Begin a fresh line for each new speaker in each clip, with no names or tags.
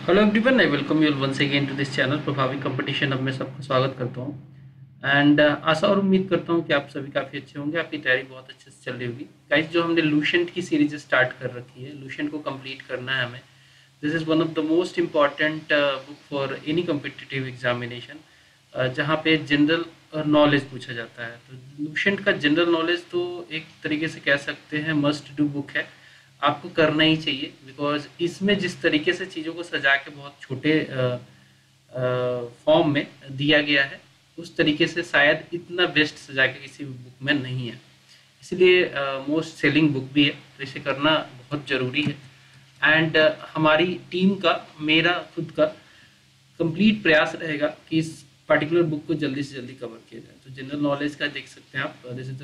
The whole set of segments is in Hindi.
Hello everyone, I welcome you once again to this channel Prabhavi competition. अब मैं सबका स्वागत करता हूँ एंड आशा और उम्मीद करता हूँ कि आप सभी काफ़ी अच्छे होंगे। आपकी तैयारी बहुत अच्छे से चल रही होगी। गाइस, जो हमने लूसेंट की सीरीज स्टार्ट कर रखी है, लूसेंट को कंप्लीट करना है हमें। This is one of the most important book for any competitive examination, जहाँ पे जनरल नॉलेज पूछा जाता है। तो लूसेंट का जनरल नॉलेज तो एक तरीके से कह सकते हैं मस्ट डू बुक है, आपको करना ही चाहिए। बिकॉज इसमें जिस तरीके से चीज़ों को सजा के बहुत छोटे फॉर्म में दिया गया है, उस तरीके से शायद इतना बेस्ट सजा के किसी भी बुक में नहीं है। इसलिए मोस्ट सेलिंग बुक भी है, तो इसे करना बहुत ज़रूरी है। एंड हमारी टीम का, मेरा खुद का कंप्लीट प्रयास रहेगा कि इस पर्टिकुलर बुक को जल्दी से जल्दी कवर किया जाए। तो जनरल नॉलेज का देख सकते हैं आप, this is the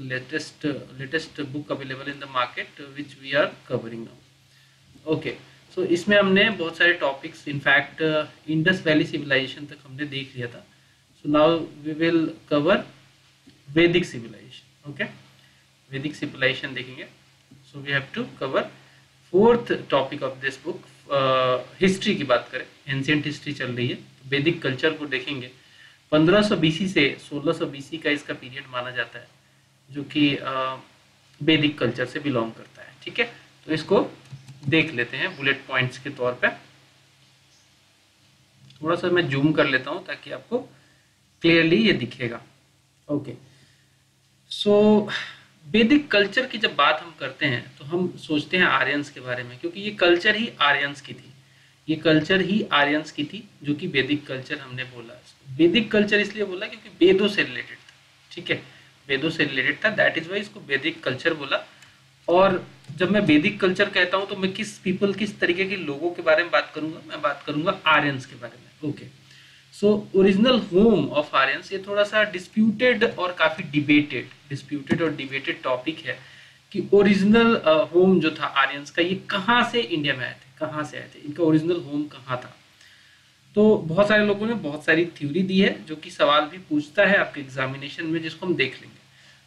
latest book available in the market which we are covering now. Okay, so इसमें हमने बहुत सारे topics, in fact Indus valley civilisation तक हमने देख लिया था। So now we will cover Vedic civilisation. Okay, Vedic civilisation देखेंगे। So we have to cover fourth topic of this book. History की बात करें, एंशियंट हिस्ट्री चल रही है, तो वैदिक कल्चर को देखेंगे। 1500 बीसी से 1600 बीसी का इसका पीरियड माना जाता है, जो कि वैदिक कल्चर से बिलोंग करता है। ठीक है, तो इसको देख लेते हैं बुलेट पॉइंट्स के तौर पे। थोड़ा सा मैं जूम कर लेता हूं ताकि आपको क्लियरली ये दिखेगा। ओके, सो वैदिक कल्चर की जब बात हम करते हैं तो हम सोचते हैं आर्यंस के बारे में, क्योंकि ये कल्चर ही आर्यंस की थी। ये कल्चर ही आर्यंस की थी, जो कि वैदिक कल्चर हमने बोला। वैदिक कल्चर इसलिए बोला क्योंकि वेदों से रिलेटेड था। ठीक है, वेदों से रिलेटेड था, दैट इज वाई इसको वैदिक कल्चर बोला। और जब मैं वैदिक कल्चर कहता हूं तो मैं किस तरीके के लोगों के बारे में बात करूंगा? मैं बात करूंगा आर्यंस के बारे में। Okay, so original home of Aryans, ये थोड़ा सा डिस्प्यूटेड और काफी डिस्प्यूटेड और डिबेटेड टॉपिक है कि ओरिजिनल होम जो था आर्यंस का, ये कहाँ से इंडिया में आए थे, कहाँ से आए थे, इनका ओरिजिनल होम कहाँ था। तो बहुत सारे लोगों ने बहुत सारी थ्योरी दी है, जो कि सवाल भी पूछता है आपके एग्जामिनेशन में, जिसको हम देख लेंगे।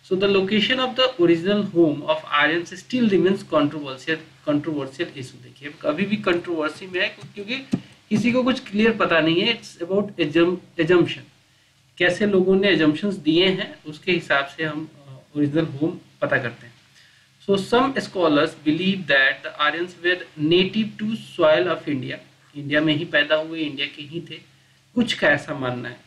So the location of the original home of Aryans still remains controversial issue. देखिए, अभी भी कंट्रोवर्सी में है, क्योंकि किसी को कुछ क्लियर पता नहीं है। इट्स अबाउट एजम्पशन, कैसे लोगों ने एजम्पशंस दिए हैं, उसके हिसाब से हम ओरिजिनल होम पता करते हैं। So some scholars believe that the Aryans were native to soil of India, India में ही पैदा हुए, इंडिया के ही थे, कुछ का ऐसा मानना है।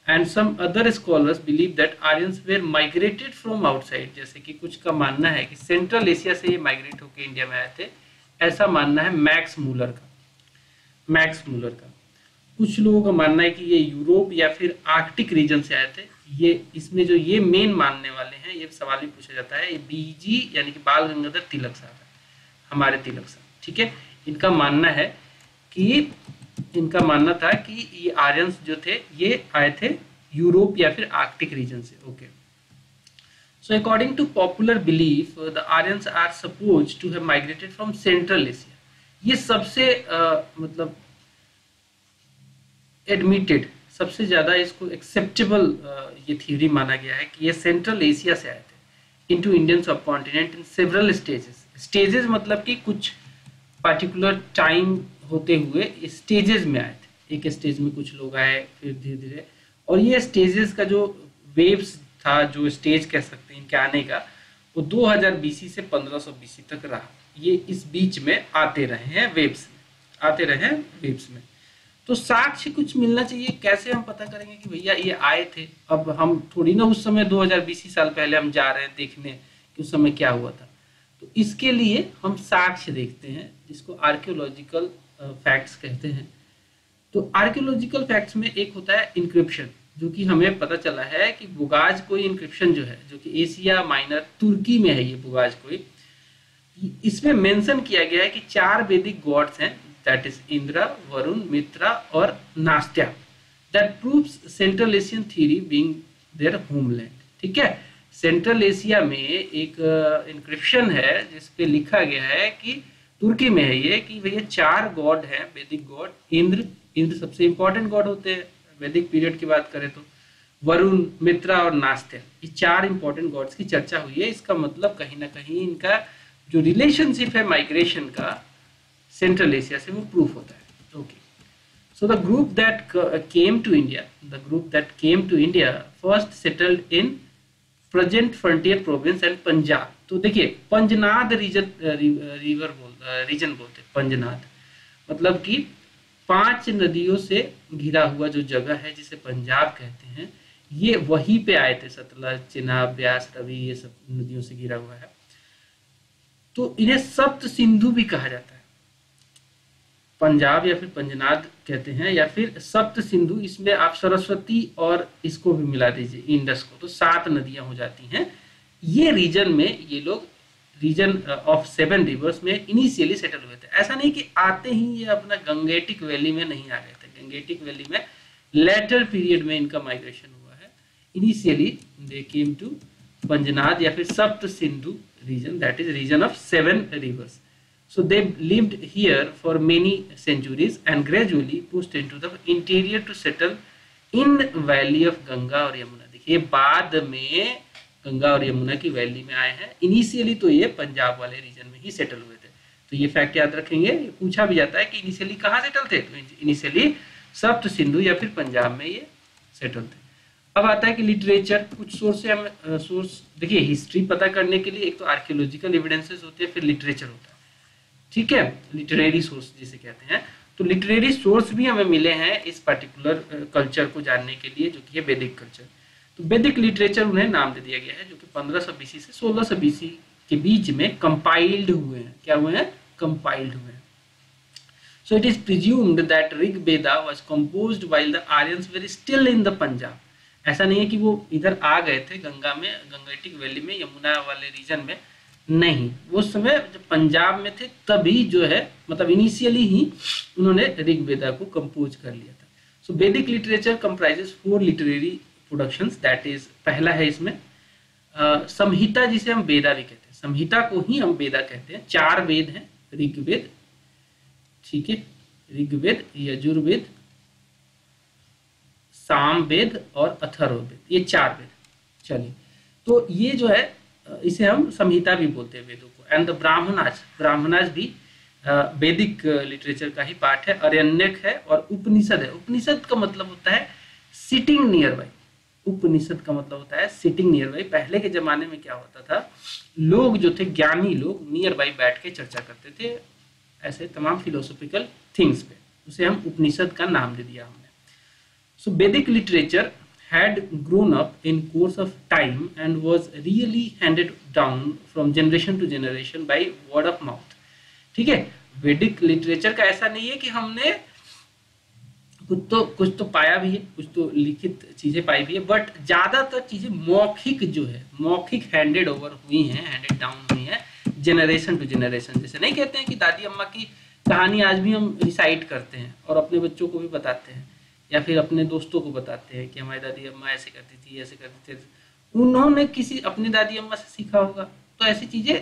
And some other scholars believe that Aryans were migrated from outside, जैसे कि कुछ का मानना है कि सेंट्रल एशिया से ये माइग्रेट होकर इंडिया में आए थे, ऐसा मानना है मैक्स मूलर का। कुछ लोगों का मानना है कि ये यूरोप या फिर आर्कटिक रीजन से आए थे। ये इसमें जो ये मेन मानने वाले हैं, ये सवाल भी पूछा जाता है, ये बीजी यानी कि बाल गंगाधर तिलक साहब है, हमारे तिलक साहब। ठीक है, इनका मानना था कि ये आर्यंस जो थे ये आए थे यूरोप या फिर आर्कटिक रीजन से। Okay, so according to popular belief the Aryans are suppose to have migrated from Central Asia. ये सबसे मतलब एडमिटेड, सबसे ज्यादा इसको एक्सेप्टेबल ये थ्योरी माना गया है कि ये सेंट्रल एशिया से आए थे इनटू इंडियन सब कॉन्टिनेंट इन सेवरल स्टेजेस मतलब कि कुछ पर्टिकुलर टाइम होते हुए स्टेजेस में आए थे। एक स्टेज में कुछ लोग आए, फिर धीरे धीरे, और ये स्टेजेस का जो वेव्स था, जो स्टेज कह सकते हैं इनके आने का, वो 2000 बीसी से 1500 बीसी तक रहा। ये इस बीच में आते रहे हैं वेव्स में। तो साक्ष्य कुछ मिलना चाहिए। कैसे हम पता करेंगे कि भैया ये आए थे? अब हम थोड़ी ना उस समय 2000 बीसी साल पहले हम जा रहे हैं देखने कि उस समय क्या हुआ था। तो इसके लिए हम साक्ष्य देखते हैं, जिसको आर्कियोलॉजिकल फैक्ट्स कहते हैं। तो आर्कियोलॉजिकल फैक्ट्स में एक होता है इंक्रिप्शन, जो कि हमें पता चला है कि बुगाज कोई इंक्रिप्शन जो है, जो कि एशिया माइनर तुर्की में है, ये बुगाज कोई, इसमें मेंशन किया गया है कि 4 वैदिक गॉड्स हैं, दैट इज इंद्रा, वरुण, मित्रा और Nasatya. That proves Central Asian theory being their homeland. ठीक है, सेंट्रल एशिया में एक इंक्रिप्शन है जिसपे लिखा गया है कि तुर्की में है ये, कि भैया 4 गॉड हैं वैदिक गॉड। इंद्र सबसे इंपॉर्टेंट गॉड होते हैं वैदिक पीरियड की बात करें तो, वरुण, मित्रा और नास्त्या, ये 4 इंपॉर्टेंट गॉड्स की चर्चा हुई है। इसका मतलब कहीं ना कहीं इनका जो रिलेशनशिप है माइग्रेशन का सेंट्रल एशिया से, वो प्रूफ होता है। Okay, So the group that came to India, first settled in present frontier province and Punjab. तो देखिए पंजनाद रीजन बोलते हैं। पंजनाद मतलब कि 5 नदियों से घिरा हुआ जो जगह है जिसे पंजाब कहते हैं, ये वहीं पे आए थे। सतलज, चिनाब, ब्यास, रवि, ये सब नदियों से घिरा हुआ है। तो इन्हें सप्त सिंधु भी कहा जाता है। पंजाब या फिर पंजनाद कहते हैं, या फिर सप्त सिंधु। इसमें आप सरस्वती और इसको भी मिला दीजिए, इंडस को, तो 7 नदियां हो जाती हैं। ये रीजन में ये लोग रीजन ऑफ 7 रिवर्स में इनिशियली सेटल हुए थे। ऐसा नहीं कि आते ही ये अपना गंगेटिक वैली में नहीं आ गए थे। गंगेटिक वैली में लेटर पीरियड में इनका माइग्रेशन हुआ है। इनिशियली दे केम टू पंजनाद या फिर सप्त Sindhu region, that is region of 7 rivers. So they lived here for many centuries and gradually pushed into the interior to settle in valley of Ganga और यमुना। देखिए बाद में गंगा और यमुना की वैली में आए हैं। इनिशियली तो ये पंजाब वाले रीजन में ही सेटल हुए थे। तो ये फैक्ट याद रखेंगे। पूछा भी जाता है कि इनिशियली कहाँ सेटल थे, तो इनिशियली सप्त सिंधु या फिर पंजाब में ये सेटल थे। अब आता है कि लिटरेचर, कुछ सोर्स से हम सोर्स देखिए हिस्ट्री पता करने के लिए एक तो आर्कियोलॉजिकल एविडेंसेस होते हैं, फिर लिटरेचर होता है, ठीक है, लिटरेरी सोर्स जिसे कहते हैं। तो लिटरेरी सोर्स भी हमें मिले हैं इस पर्टिकुलर कल्चर को जानने के लिए, जो कि है वैदिक कल्चर। तो वैदिक लिटरेचर उन्हें नाम दे दिया गया है, जो कि 1500 बीसी से 1600 बीसी के बीच में कंपाइल्ड हुए हैं। क्या हुए हैं? कंपाइल्ड हुए हैं। So it is presumed that Rig Veda was composed while the Aryans were still in the Punjab. ऐसा नहीं है कि वो इधर आ गए थे गंगा में, गंगेटिक वैली में, यमुना वाले रीजन में, नहीं। वो समय जब पंजाब में थे तभी जो है, मतलब इनिशियली ही उन्होंने ऋग वेदा को कंपोज कर लिया था। सो वैदिक literature comprises 4 literary productions, that is पहला है इसमें संहिता, जिसे हम वेदा भी कहते हैं। संहिता को ही हम वेदा कहते हैं। 4 वेद हैं, ऋग्वेद, ठीक है, ऋग्वेद, यजुर्वेद, सामवेद और अथर्ववेद, ये 4 वेद। चलिए, तो ये जो है इसे हम संहिता भी बोलते हैं वेदों को। एंड द ब्राह्मणाज, ब्राह्मणाज भी वैदिक लिटरेचर का ही पार्ट है। अरण्यक है और उपनिषद है। उपनिषद का मतलब होता है सिटिंग नियर बाई। उपनिषद का मतलब होता है सिटिंग नियर बाई। पहले के जमाने में क्या होता था, लोग जो थे, ज्ञानी लोग, नियर बाई बैठ के चर्चा करते थे ऐसे तमाम फिलोसॉफिकल थिंग्स पे, उसे हम उपनिषद का नाम दे दिया हमने। सो वैदिक literature had grown up in course of time and was really handed down from generation to generation by word of mouth। ठीक है, वैदिक लिटरेचर का ऐसा नहीं है कि हमने कुछ तो पाया भी है, कुछ तो लिखित चीजें पाई भी है, बट ज्यादातर चीजें मौखिक जो है, मौखिक हैंडेड ओवर हुई हैं, हैंडेड डाउन हुई हैं जनरेशन टू जनरेशन। जैसे नहीं कहते हैं कि दादी अम्मा की कहानी आज भी हम रिसाइट करते हैं और अपने बच्चों को भी बताते हैं, या फिर अपने दोस्तों को बताते हैं कि हमारी दादी अम्मा ऐसे करती थी, ऐसे करती थी। उन्होंने किसी अपनी दादी अम्मा से सीखा होगा। तो ऐसी चीजें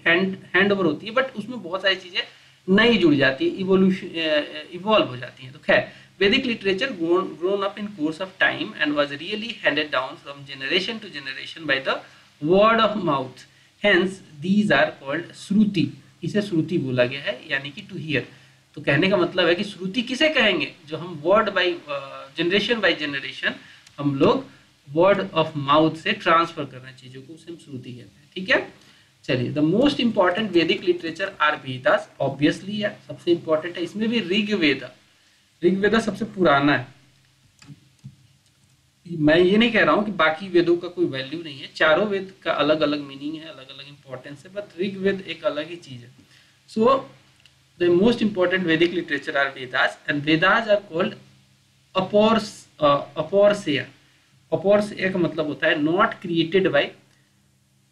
हैंड ओवर होती है, बट उसमें बहुत सारी चीजें नई जुड़ जाती है, इवॉल्व हो जाती हैं। तो खैर, Vedic literature grown up in course of time and was really handed down from generation to generation by the word of mouth. Hence these are called Shruti. इसे श्रुति बोला गया है, यानी कि टू हियर। तो कहने का मतलब है कि श्रुति किसे कहेंगे, जो हम word by generation by generation हम लोग वर्ड ऑफ माउथ से ट्रांसफर कर रहे हैं चीजों को, उसे हम श्रुति कहते हैं। ठीक है, चलिए, द मोस्ट इंपॉर्टेंट वैदिक लिटरेचर आर वेदास। ऑब्वियसली है, सबसे इंपॉर्टेंट है। इसमें भी ऋग्वेदा, ऋग्वेदा सबसे पुराना है। मैं ये नहीं कह रहा हूं कि बाकी वेदों का कोई वैल्यू नहीं है, चारों वेद का अलग अलग मीनिंग है, अलग अलग इंपॉर्टेंस है, बट ऋग्वेद एक अलग ही चीज है। सो the most important Vedic literature are Vedas, and Vedas are called aporseya। aporseya का मतलब होता है not created by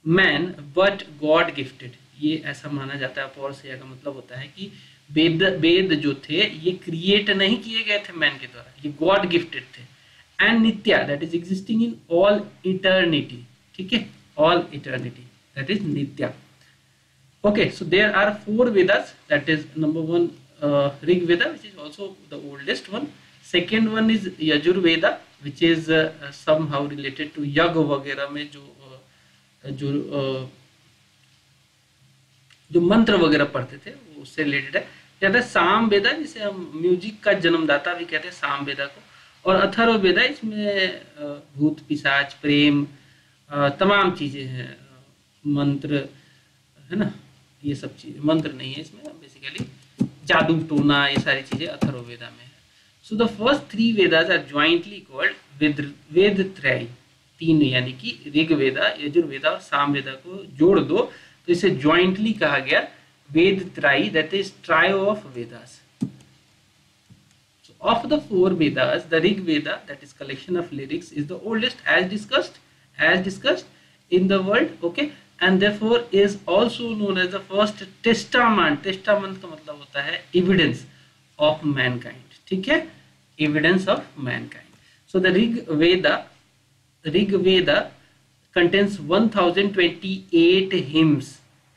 man but God gifted। ये ऐसा माना जाता है। aporseya का मतलब होता है कि वेद जो थे ये क्रिएट नहीं किए गए थे मैन के द्वारा, ये गॉड गिफ्टेड थे। And Nitya, that is existing in all eternity. ठीक है, all eternity, that is Nitya. Okay, so there are 4 Vedas. That is number 1 Rig Veda, which is also the oldest one. Second one is Yajur Veda, which is somehow related to यज्ञ वगैरह में जो मंत्र वगैरह पढ़ते थे, वो उससे रिलेटेड है। कहते हैं साम वेदा, जिसे हम म्यूजिक का जन्मदाता भी कहते हैं साम वेदा को। और अथर्व वेदा, इसमें भूत पिशाच प्रेम तमाम चीजें हैं, मंत्र है ना, ये सब चीजें, मंत्र नहीं है इसमें, बेसिकली जादू टोना ये सारी चीजें अथर्व वेदा में है। So the first three Vedas are jointly called Veda Traya, तीन यानी कि ऋग वेदा, यजुर्वेदा और साम वेदा को जोड़ दो तो इसे ज्वाइंटली कहा गया वेद त्रय, that is trio of Vedas. Of the four Vedas, the Rig Veda, that is collection of lyrics, is the oldest, as discussed in the world, okay, and therefore is also known as the first testament. Testament का मतलब होता है evidence of mankind, ठीक है, evidence of mankind. So the Rig Veda contains 1028 hymns,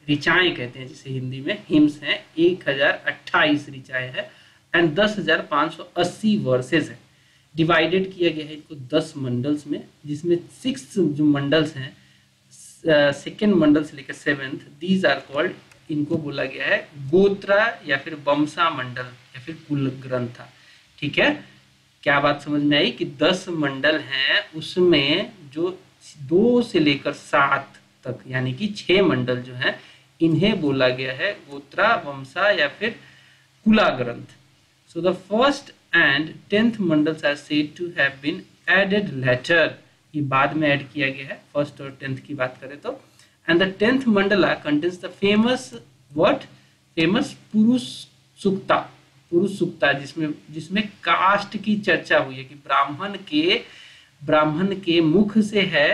ऋचाएं कहते हैं जिसे हिंदी में, हिम्स हैं 1028 ऋचाएं हैं, एंड 10,580 वर्सेस है। डिवाइडेड किया गया है इनको 10 मंडल्स में, जिसमें 6 जो मंडल्स हैं, सेकेंड मंडल से लेकर 7th, दीज आर कॉल्ड, इनको बोला गया है गोत्रा या फिर वंशा मंडल या फिर कुल ग्रंथा, ठीक है। क्या बात समझ में आई कि 10 मंडल हैं, उसमें जो 2 से लेकर 7 तक यानी कि 6 मंडल जो हैं, इन्हें बोला गया है गोत्रा वंशा या फिर कुला ग्रंथ। So the first and 10th mandals are said to have been added later, ये बाद में ऐड किया गया है, फर्स्ट और 10th की बात करें तो। and the 10th mandala contains the famous पुरुष सूक्ता, जिसमें कास्ट की चर्चा हुई है कि ब्राह्मण के मुख से है,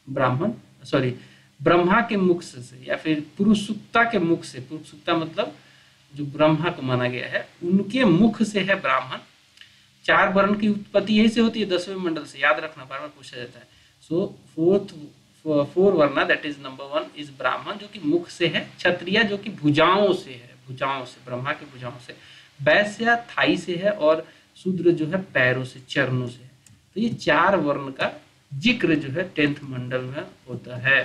ब्रह्मा के मुख से या फिर पुरुष सूक्ता के मुख से, पुरुष सूक्ता मतलब जो ब्रह्मा को माना गया है, उनके मुख से है ब्राह्मण। 4 वर्ण की उत्पत्ति यही से होती है 10वें मंडल से, याद रखना, बार बार पूछा जाता है। सो 4 वर्ण, दैट इज नंबर 1 इज ब्राह्मण जो कि मुख से है, क्षत्रिय जो कि भुजाओं से है, ब्रह्मा के भुजाओं से, वैश्य थाई से है, और शूद्र जो है पैरों से, चरणों से है। तो ये 4 वर्ण का जिक्र जो है 10th मंडल में होता है।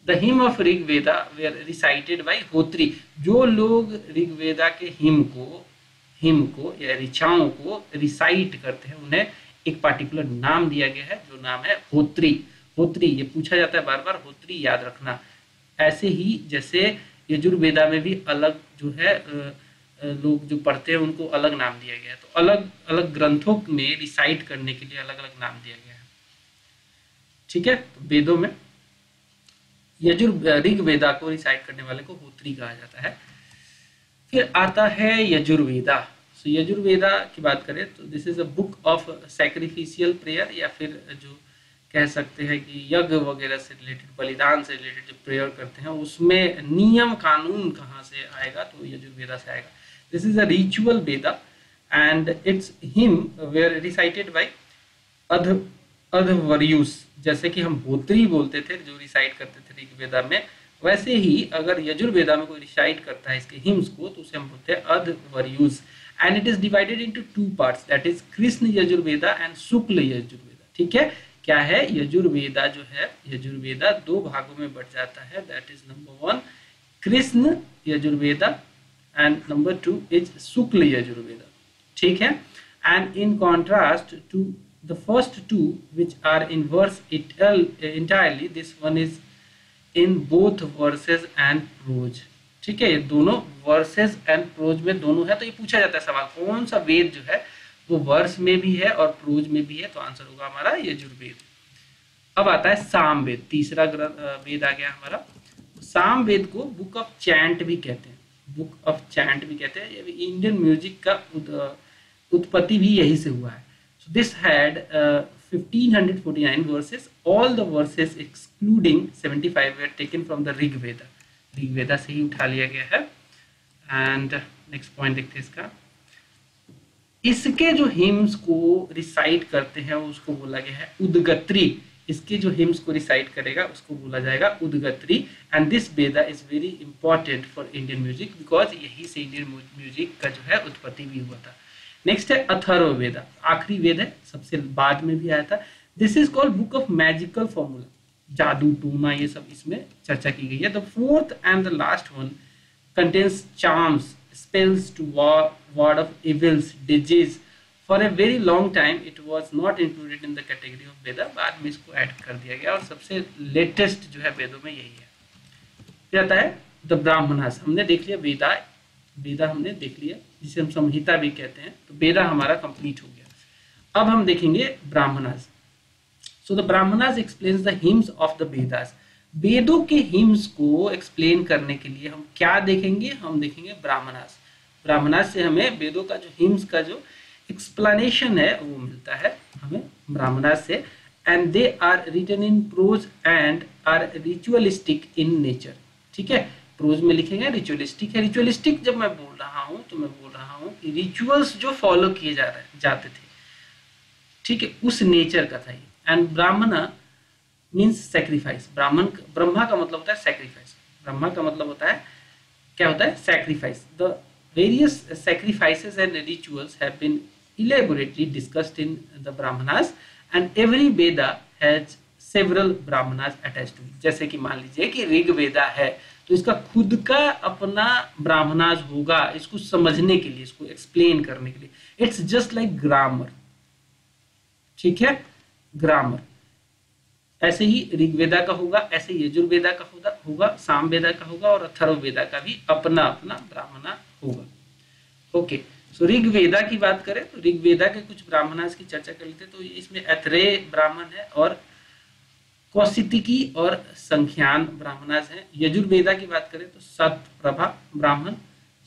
The hymn of Rig Veda were recited by होत्री, जो लोग ऋग वेदा के हिम को या ऋचाओं को रिसाइट करते हैं, उन्हें एक पार्टिकुलर नाम दिया गया है, जो नाम है होत्री। ये पूछा जाता है बार बार, होत्री याद रखना। ऐसे ही जैसे यजुर्वेदा में भी अलग जो है लोग जो पढ़ते हैं उनको अलग नाम दिया गया है, तो अलग अलग ग्रंथों में रिसाइट करने के लिए अलग अलग नाम दिया गया है, ठीक है। वेदों में ऋग वेदा को रिसाइट करने वाले को होत्री कहा जाता है। फिर आता है यजुर्वेदा। सो यजुर्वेदा की बात करें तो this is a book of sacrificial prayer, या फिर जो कह सकते हैं कि यज्ञ वगैरह से रिलेटेड, बलिदान से रिलेटेड जो प्रेयर करते हैं, उसमें नियम कानून कहाँ से आएगा, तो यजुर्वेदा से आएगा। This is a ritual Veda and its hymns were recited by Adhvaryus, जैसे कि हम होत्री बोलते थे जो रिसाइट करते थे ऋग्वेदा में, वैसे ही अगर यजुर्वेदा में कोई रिसाइट करता है इसके हिम्स को तो उसे हम बोलते हैं Adhvaryus. And it is divided into 2 parts, that is Krishna Yajurveda and Shukla Yajurveda, ठीक है। क्या है, यजुर्वेदा जो है, यजुर्वेदा 2 भागों में बट जाता है, that is number 1 Krishna Yajurveda and number 2 is Shukla Yajurveda, ठीक है। And in contrast to the first 2 which are in verse entirely, this one is in both verses and prose, ठीक है। ये दोनों वर्सेस एंड प्रोज में दोनों है। तो ये पूछा जाता है सवाल, कौन सा वेद जो है वो वर्स में भी है और प्रोज में भी है, तो आंसर होगा हमारा यजुर्वेद। अब आता है साम वेद, तीसरा वेद आ गया हमारा। साम वेद को बुक ऑफ चैंट भी कहते हैं, इंडियन म्यूजिक का उत्पत्ति भी यही से हुआ है। So this had 1549 verses. All the verses excluding 75 were taken from the Rig Veda. Rig वेदा से ही उठा लिया गया है। एंड नेक्स्ट पॉइंट देखते हैं इसका। इसके जो हिम्स को रिसाइट करते हैं उसको बोला गया है उद्गत्री। इसके जो हिम्स को रिसाइट करेगा उसको बोला जाएगा Udgatri. And this Veda is very important for Indian music because यही से इंडियन म्यूजिक का जो है उत्पत्ति भी हुआ था। नेक्स्ट है अथर्व वेदा, आखिरी वेद है, सबसे बाद में भी आया था। This is called book of magical formula, जादू टूना ये सब इसमें चर्चा की गई है। The fourth and the last one contains charms, spells to ward off evils, disease. For a very long time it was not included in the category of वेदा, बाद में इसको ऐड कर दिया गया और सबसे लेटेस्ट जो है वेदों में यही है। फिर आता है द ब्राह्मणास। हमने देख लिया वेदा, वेदा हमने देख लिया जिसे हम संहिता भी कहते हैं, तो वेदा हमारा कंप्लीट हो गया। अब हम देखेंगे Brahmanas. So the Brahmanas explains the hymns of the Vedas. वेदों के हिम्स को एक्सप्लेन करने के लिए हम क्या देखेंगे, हम देखेंगे ब्राह्मणास। ब्राह्मणास से हमें वेदों का जो हिम्स का जो एक्सप्लेनेशन है वो मिलता है हमें ब्राह्मणास से। And they are written in prose and are ritualistic in nature. ठीक है, प्रोज में लिखेंगे, रिचुअलिस्टिक है। रिचुअलिस्टिक जब मैं बोल रहा हूं तो मैं बोल रहा हूं कि रिचुअल्स जो फॉलो किए जाते थे, ठीक है, उस नेचर का था ये। एंड ब्राह्मणा मीन्स सैक्रिफाइस। ब्रह्मा का मतलब होता है सैक्रिफाइस। ब्रह्मा का मतलब होता है क्या होता है, sacrifice. The various sacrifices and rituals have been elaborately discussed in the brahmanas and every veda has several brahmanas attached to it। जैसे कि मान लीजिए कि ऋग वेदा है तो इसका खुद का अपना ब्राह्मणास होगा, इसको समझने के लिए, इसको एक्सप्लेन करने के लिए। इट्स जस्ट लाइक ग्रामर, ठीक है, ग्रामर। ऐसे ही ऋग्वेदा का होगा, ऐसे यजुर्वेदा का होगा, सामवेदा का होगा और अथर्ववेदा का भी अपना अपना ब्राह्मणा होगा। ओके, सो ऋग्वेदा की बात करें तो ऋग्वेदा के कुछ ब्राह्मणास की चर्चा कर लेते हैं। तो इसमें ऐत्रेय ब्राह्मण है और कौशितिकी और संख्यान ब्राह्मणास है। यजुर्वेदा की बात करें तो सतप्रभा ब्राह्मण,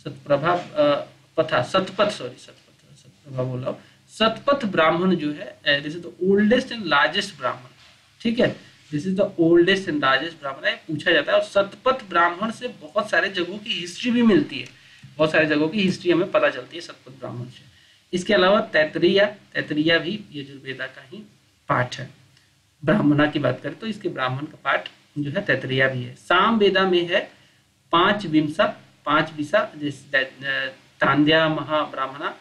सतप्रभा सतप्रभा बोला, सतपथ ब्राह्मण जो है, this is the oldest and largest ब्राह्मण। ठीक है, this is the oldest and largest ब्राह्मण है, पूछा जाता है। और सतपथ ब्राह्मण से बहुत सारे जगहों की हिस्ट्री भी मिलती है, बहुत सारे जगहों की हिस्ट्री हमें पता चलती है सतपथ ब्राह्मण से। इसके अलावा तैतरीया भी यजुर्वेदा का ही पाठ है। ब्राह्मणा की बात करें तो इसके ब्राह्मण का पाठ जो है तैतरीया भी है। सामवेदा में है पांच विसा जैसे तांद्या महाब्राह्मणा।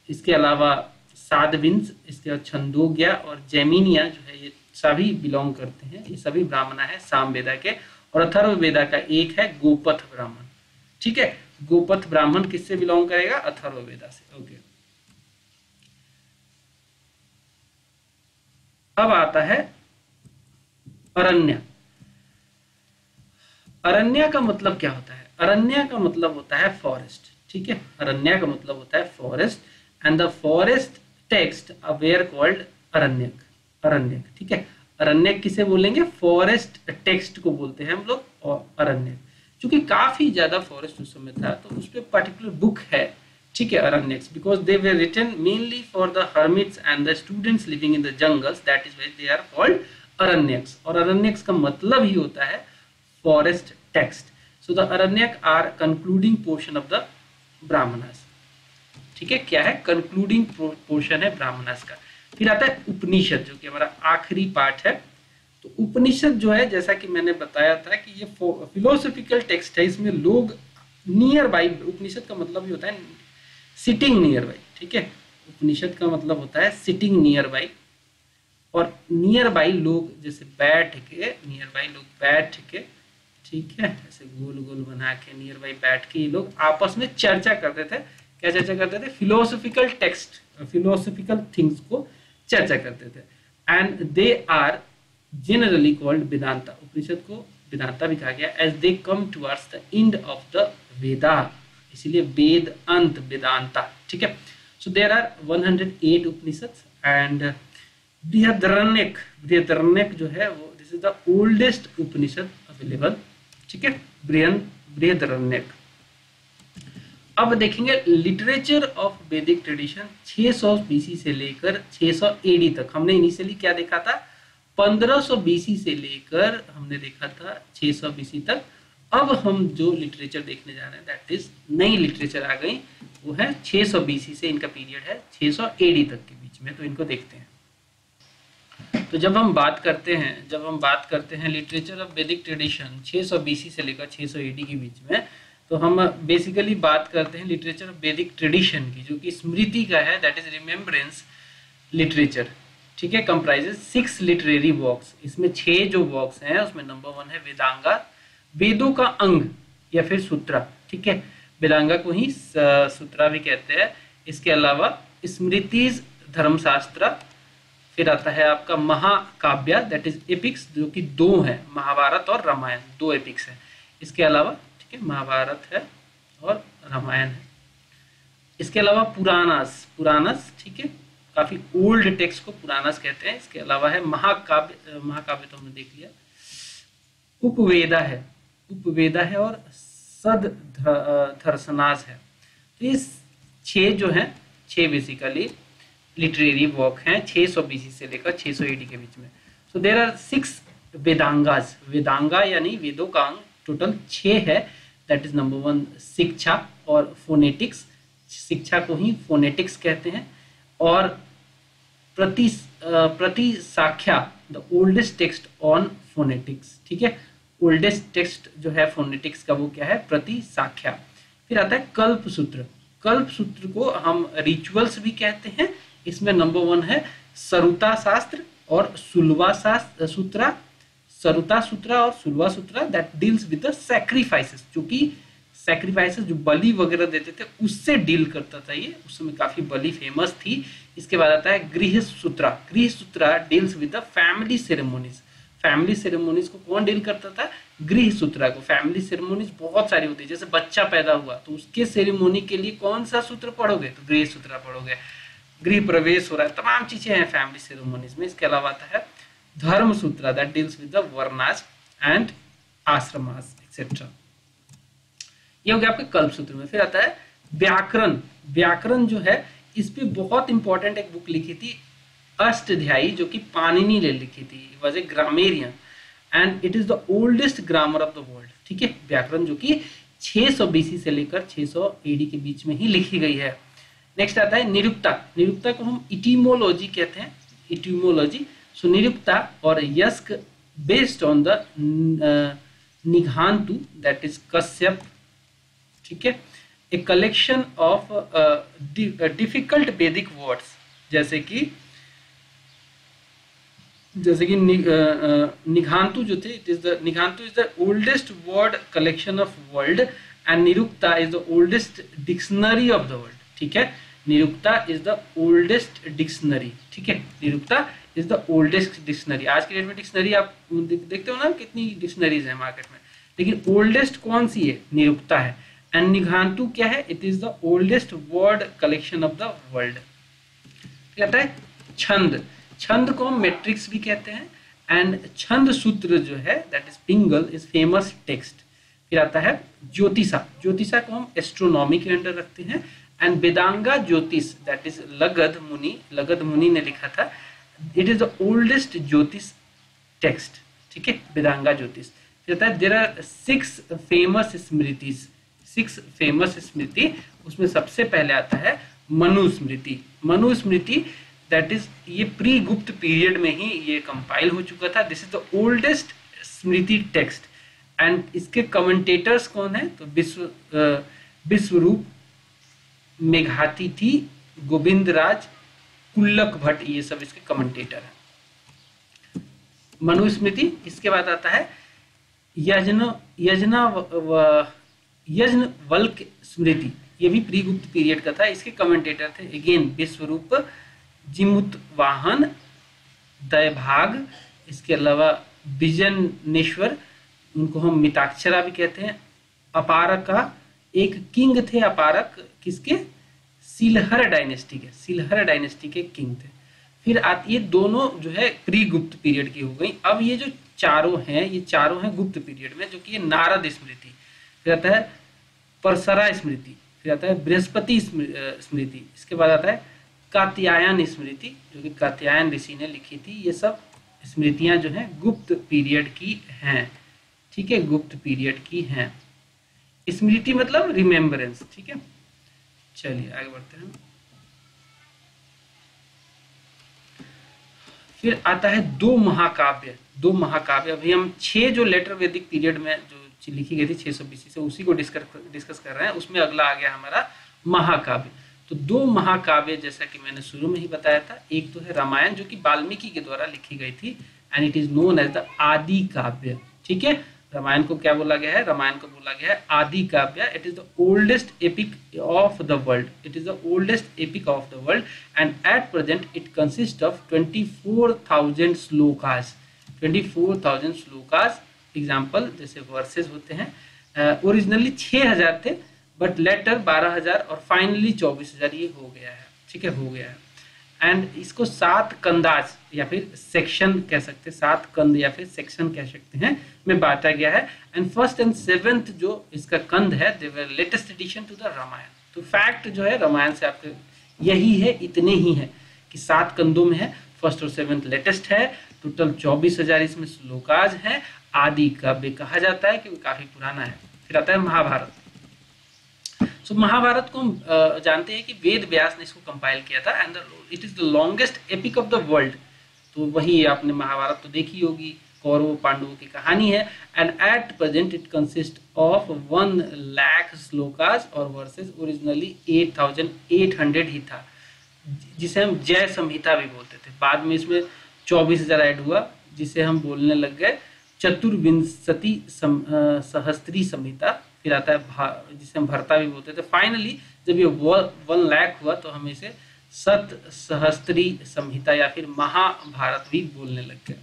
इसके अलावा साधविंस, इसके बाद छंदोग्या और जैमिनिया जो है, ये सभी बिलोंग करते हैं, ये सभी ब्राह्मणा है सामवेदा के। और अथर्ववेदा का एक है गोपथ ब्राह्मण। ठीक है, गोपथ ब्राह्मण किससे बिलोंग करेगा, अथर्ववेदा से। ओके, अब आता है अरण्य। अरण्य का मतलब क्या होता है, अरण्य का मतलब होता है फॉरेस्ट। ठीक है, अरण्य का मतलब होता है forest and the forest text were called Aranyaka. Aranyaka, ठीक है, अरण्यक किसे बोलेंगे, फॉरेस्ट टेक्स्ट को बोलते हैं हम लोग। और अरण्यक क्योंकि काफी ज्यादा फॉरेस्ट उस समय था तो उस पर पर्टिकुलर बुक है, ठीक है, Aranyakas, because they were written mainly for the hermits and the students living in the jungles, that is why they are called Aranyakas. और अरण्यक्स का मतलब ही होता है forest text. So the Aranyaka are concluding portion of the Brahmanas. ठीक है, क्या है, कंक्लूडिंग पोर्शन है ब्राह्मणास का। फिर आता है उपनिषद, जो कि हमारा आखिरी पार्ट है। तो उपनिषद जो है, जैसा कि मैंने बताया था कि ये फिलोसॉफिकल टेक्स्ट है, इसमें लोग नियर बाई, उपनिषद का मतलब ही होता है सिटिंग नियर बाई। ठीक है, उपनिषद का मतलब होता है सिटिंग नियर बाई। और नियर बाई लोग जैसे बैठ के, नियर बाई लोग बैठ के, ठीक है, ऐसे गोल गोल बना के नियर बाई बैठ के ये लोग आपस में चर्चा करते थे। क्या चर्चा करते थे, फिलोसॉफिकल टेक्स्ट, फिलोसॉफिकल थिंग्स को चर्चा करते थे। And they are generally called Vedanta. Upanishad को वेदांता भी कहा गया, as they come towards the end of the Veda, इसीलिए वेद अंत वेदांता। ठीक है, so there are 108 Upanishad and Brihadaranyaka जो है वो, this is the oldest Upanishad available. ठीक है, बृहदारण्यक। अब देखेंगे literature of Vedic tradition 600 BC से लेकर 600 एडी तक। हमने इनिशियली क्या देखा था, 1500 बीसी से लेकर हमने देखा था 600 बीसी तक। अब हम जो लिटरेचर देखने जा रहे हैं, दैट इज नई लिटरेचर आ गई, वो है 600 बीसी से, इनका पीरियड है 600 एडी तक के बीच में। तो इनको देखते हैं। तो जब हम बात करते हैं literature of Vedic tradition 600 BC से लेकर 600 एडी के बीच में, तो हम बेसिकली बात करते हैं लिटरेचर ऑफ वैदिक ट्रेडिशन की, जो कि स्मृति का है, दैट इज रिमेम्बरेंस लिटरेचर। ठीक है, कंप्राइजेस 6 लिटरेरी वर्क्स। इसमें 6 जो वर्क्स हैं, उसमें नंबर 1 है वेदांगा, वेदों का अंग या फिर सूत्रा। ठीक है, वेदांगा को ही सूत्रा भी कहते हैं। इसके अलावा स्मृतिज धर्मशास्त्र, फिर आता है आपका महाकाव्य दैट इज एपिक्स, जो कि दो है, महाभारत और रामायण, दो एपिक्स है इसके अलावा, ठीक है, महाभारत है और रामायण है। इसके अलावा पुराणास, पुराणास, ठीक है, काफी ओल्ड टेक्स्ट को पुराणास कहते हैं। इसके अलावा है महाकाव्य, महाकाव्य तो हमने देख लिया। उपवेदा है, उपवेदा है और सदधर्सनास है। तो ये 6 जो है, 6 बेसिकली लिटरेरी वर्क हैं 600 बीसी से लेकर 600 एडी के बीच में। सो देयर आर 6 वेदांगाज, वेदांगा यानी वेदों का अंग टोटल 6 है। दैट इज नंबर 1 शिक्षा और फोनेटिक्स, शिक्षा को ही फोनेटिक्स कहते हैं। और Pratishakhya the oldest text on phonetics, ठीक है, ओल्डेस्ट टेक्स्ट जो है फोनेटिक्स का वो क्या है, प्रतिसाख्या। फिर आता है कल्प सूत्र, कल्प सूत्र को हम रिचुअल्स भी कहते हैं। इसमें नंबर 1 है सरुता शास्त्र और सुलवा शास्त्र सूत्रा, सरुता सूत्रा और Sulva Sutra that deals with the sacrifices, जो कि सैक्रिफाइसेस जो बलि वगैरह देते थे उससे डील करता था ये, उस समय काफी बलि फेमस थी। इसके बाद आता है Grihya Sutra, Grihya Sutra deals with the family ceremonies, family ceremonies को कौन डील करता था, गृह सूत्रा को। फैमिली सेरेमोनीज बहुत सारी होती है, जैसे बच्चा पैदा हुआ तो उसके सेरेमोनी के लिए कौन सा सूत्र पढ़ोगे, तो गृह सूत्रा पढ़ोगे। गृह प्रवेश हो रहा है, तमाम चीजें हैं फैमिली सेरेमोनीज में। इसके अलावा आता है Dharma Sutra that deals with the Varnas and Ashramas etcetera. ये हो गया आपके कल्प सूत्र में। फिर आता है व्याकरण, व्याकरण जो है इस पे बहुत इंपॉर्टेंट एक बुक लिखी थी अष्टाध्यायी, जो कि पाणिनि ने लिखी थी, was a grammarian and it is the oldest grammar of the world, ठीक है, व्याकरण जो कि 600 बीसी से लेकर 600 एडी के बीच में ही लिखी गई है। नेक्स्ट आता है निरुक्ता, निरुक्ता को हम इटिमोलॉजी कहते हैं, इटिमोलॉजी। सो निरुक्ता और Yaska based on the Nighantu that is Kashyap, ठीक है, a collection of difficult Vedic words, जैसे कि निघांतु जो थे, it is the Nighantu is the oldest word collection of world and Nirukta is the oldest dictionary of the world, ठीक है, Nirukta is the oldest dictionary, ठीक है, Nirukta is the oldest dictionary. आज के डेट में डिक्शनरी आप देखते हो ना, कितनी डिक्शनरीज है मार्केट में, लेकिन ओल्डेस्ट कौन सी है, निरुक्ता है। एंड निघांतु क्या है, it is the oldest word collection of the world. कहता है छंद, छंद को हम मैट्रिक्स भी कहते हैं एंड छंद सूत्र जो है that is Pingal is famous text. फिर आता है ज्योतिषा, ज्योतिषा को हम एस्ट्रोनॉमी के अंडर रखते हैं एंड वेदांगा ज्योतिष दैट इज लगध मुनि, लगध मुनि ने लिखा था, इट इज द ओल्डेस्ट ज्योतिष टेक्स्ट, ठीक है, वेदांगा ज्योतिष। फिर आता है there are 6 famous smritis, 6 famous स्मृति, उसमें सबसे पहले आता है मनुस्मृति, मनुस्मृति दैट इज ये प्री गुप्त पीरियड में ही ये कंपाइल हो चुका था। This is the oldest Smriti text and इसके कमेंटेटर्स कौन है, तो विश्वरूप, मेघातिथि, गोविंदराज, कुल्लक भट्ट, ये सब इसके कमेंटेटर हैं। मनुस्मृति। इसके बाद आता है यज्ञवल्क्य स्मृति, ये भी प्री गुप्त पीरियड का था, इसके कमेंटेटर थे अगेन विश्वरूप, जिमुतवाहन, दयभाग, इसके अलावा विजनेश्वर, उनको हम मिताक्षरा भी कहते हैं। अपारका, एक किंग थे अपारक, किसके, सिलहर डायनेस्टी के, सिलहर डायनेस्टी के किंग थे। फिर ये दोनों जो है प्री गुप्त पीरियड की हो गई। अब ये जो चारों हैं, ये चारों हैं गुप्त पीरियड में, जो कि ये नारद स्मृति, फिर आता है परसरा स्मृति, फिर आता है बृहस्पति स्मृति, इसके बाद आता है कात्यायन स्मृति, जो कि कात्यायन ऋषि ने लिखी थी। ये सब स्मृतियां जो हैं गुप्त पीरियड की हैं, ठीक है, गुप्त पीरियड की हैं। स्मृति मतलब रिमेम्बरेंस, ठीक है। चलिए आगे बढ़ते हैं। फिर आता है 2 महाकाव्य, 2 महाकाव्य। अभी हम 6 जो लेटर वैदिक पीरियड में जो लिखी गई थी 600 बीसी से, उसी को डिस्कस कर रहे हैं। उसमें अगला आ गया हमारा महाकाव्य। तो 2 महाकाव्य जैसा कि मैंने शुरू में ही बताया था, एक तो है रामायण जो कि वाल्मीकि के द्वारा लिखी गई थी and it is known as the Adi Kavya, ठीक है, रामायण को क्या बोला गया है? रामायण को बोला गया है आदि काव्य। It is the oldest epic of the world, it is the oldest epic of the world and at present it consist of 24,000 shlokas. 24,000 shlokas example जैसे वर्सेस होते हैं, ओरिजिनली 6,000 थे बट लेटर 12,000 और फाइनली 24,000 ये हो गया है, ठीक है, हो गया है। एंड इसको 7 कंदाज या फिर सेक्शन कह सकते हैं, 7 कंद या फिर सेक्शन कह सकते हैं में बांटा गया है। एंड फर्स्ट एंड सेवेंथ जो इसका कंद है they were latest addition to the Ramayana. तो फैक्ट जो है रामायण से आपके यही है, इतने ही है कि 7 कंदों में है, फर्स्ट और सेवेंथ लेटेस्ट है, टोटल 24,000 इसमें श्लोकाज है, आदि काव्य कहा जाता है क्योंकि काफी पुराना है। फिर आता है महाभारत। सो महाभारत को हम जानते हैं कि वेद व्यास ने इसको कंपाइल किया था and it is the longest epic of the world. तो वही आपने महाभारत तो देखी होगी, कौरवों पांडवों की कहानी है। And at present it consist of 1 lakh shlokas और वर्सेस ओरिजिनली 8,800 ही था, जिसे हम जय संहिता भी बोलते थे। बाद में इसमें 24,000 ऐड हुआ जिसे हम बोलने लग गए चतुर्विंशति सहस्त्री संहिता। फिर आता है जिसे हम भरता भी बोलते थे। फाइनली जब ये 1 लाख हुआ तो हम इसे सत सहस्त्री संहिता या फिर महाभारत भी बोलने लग गए।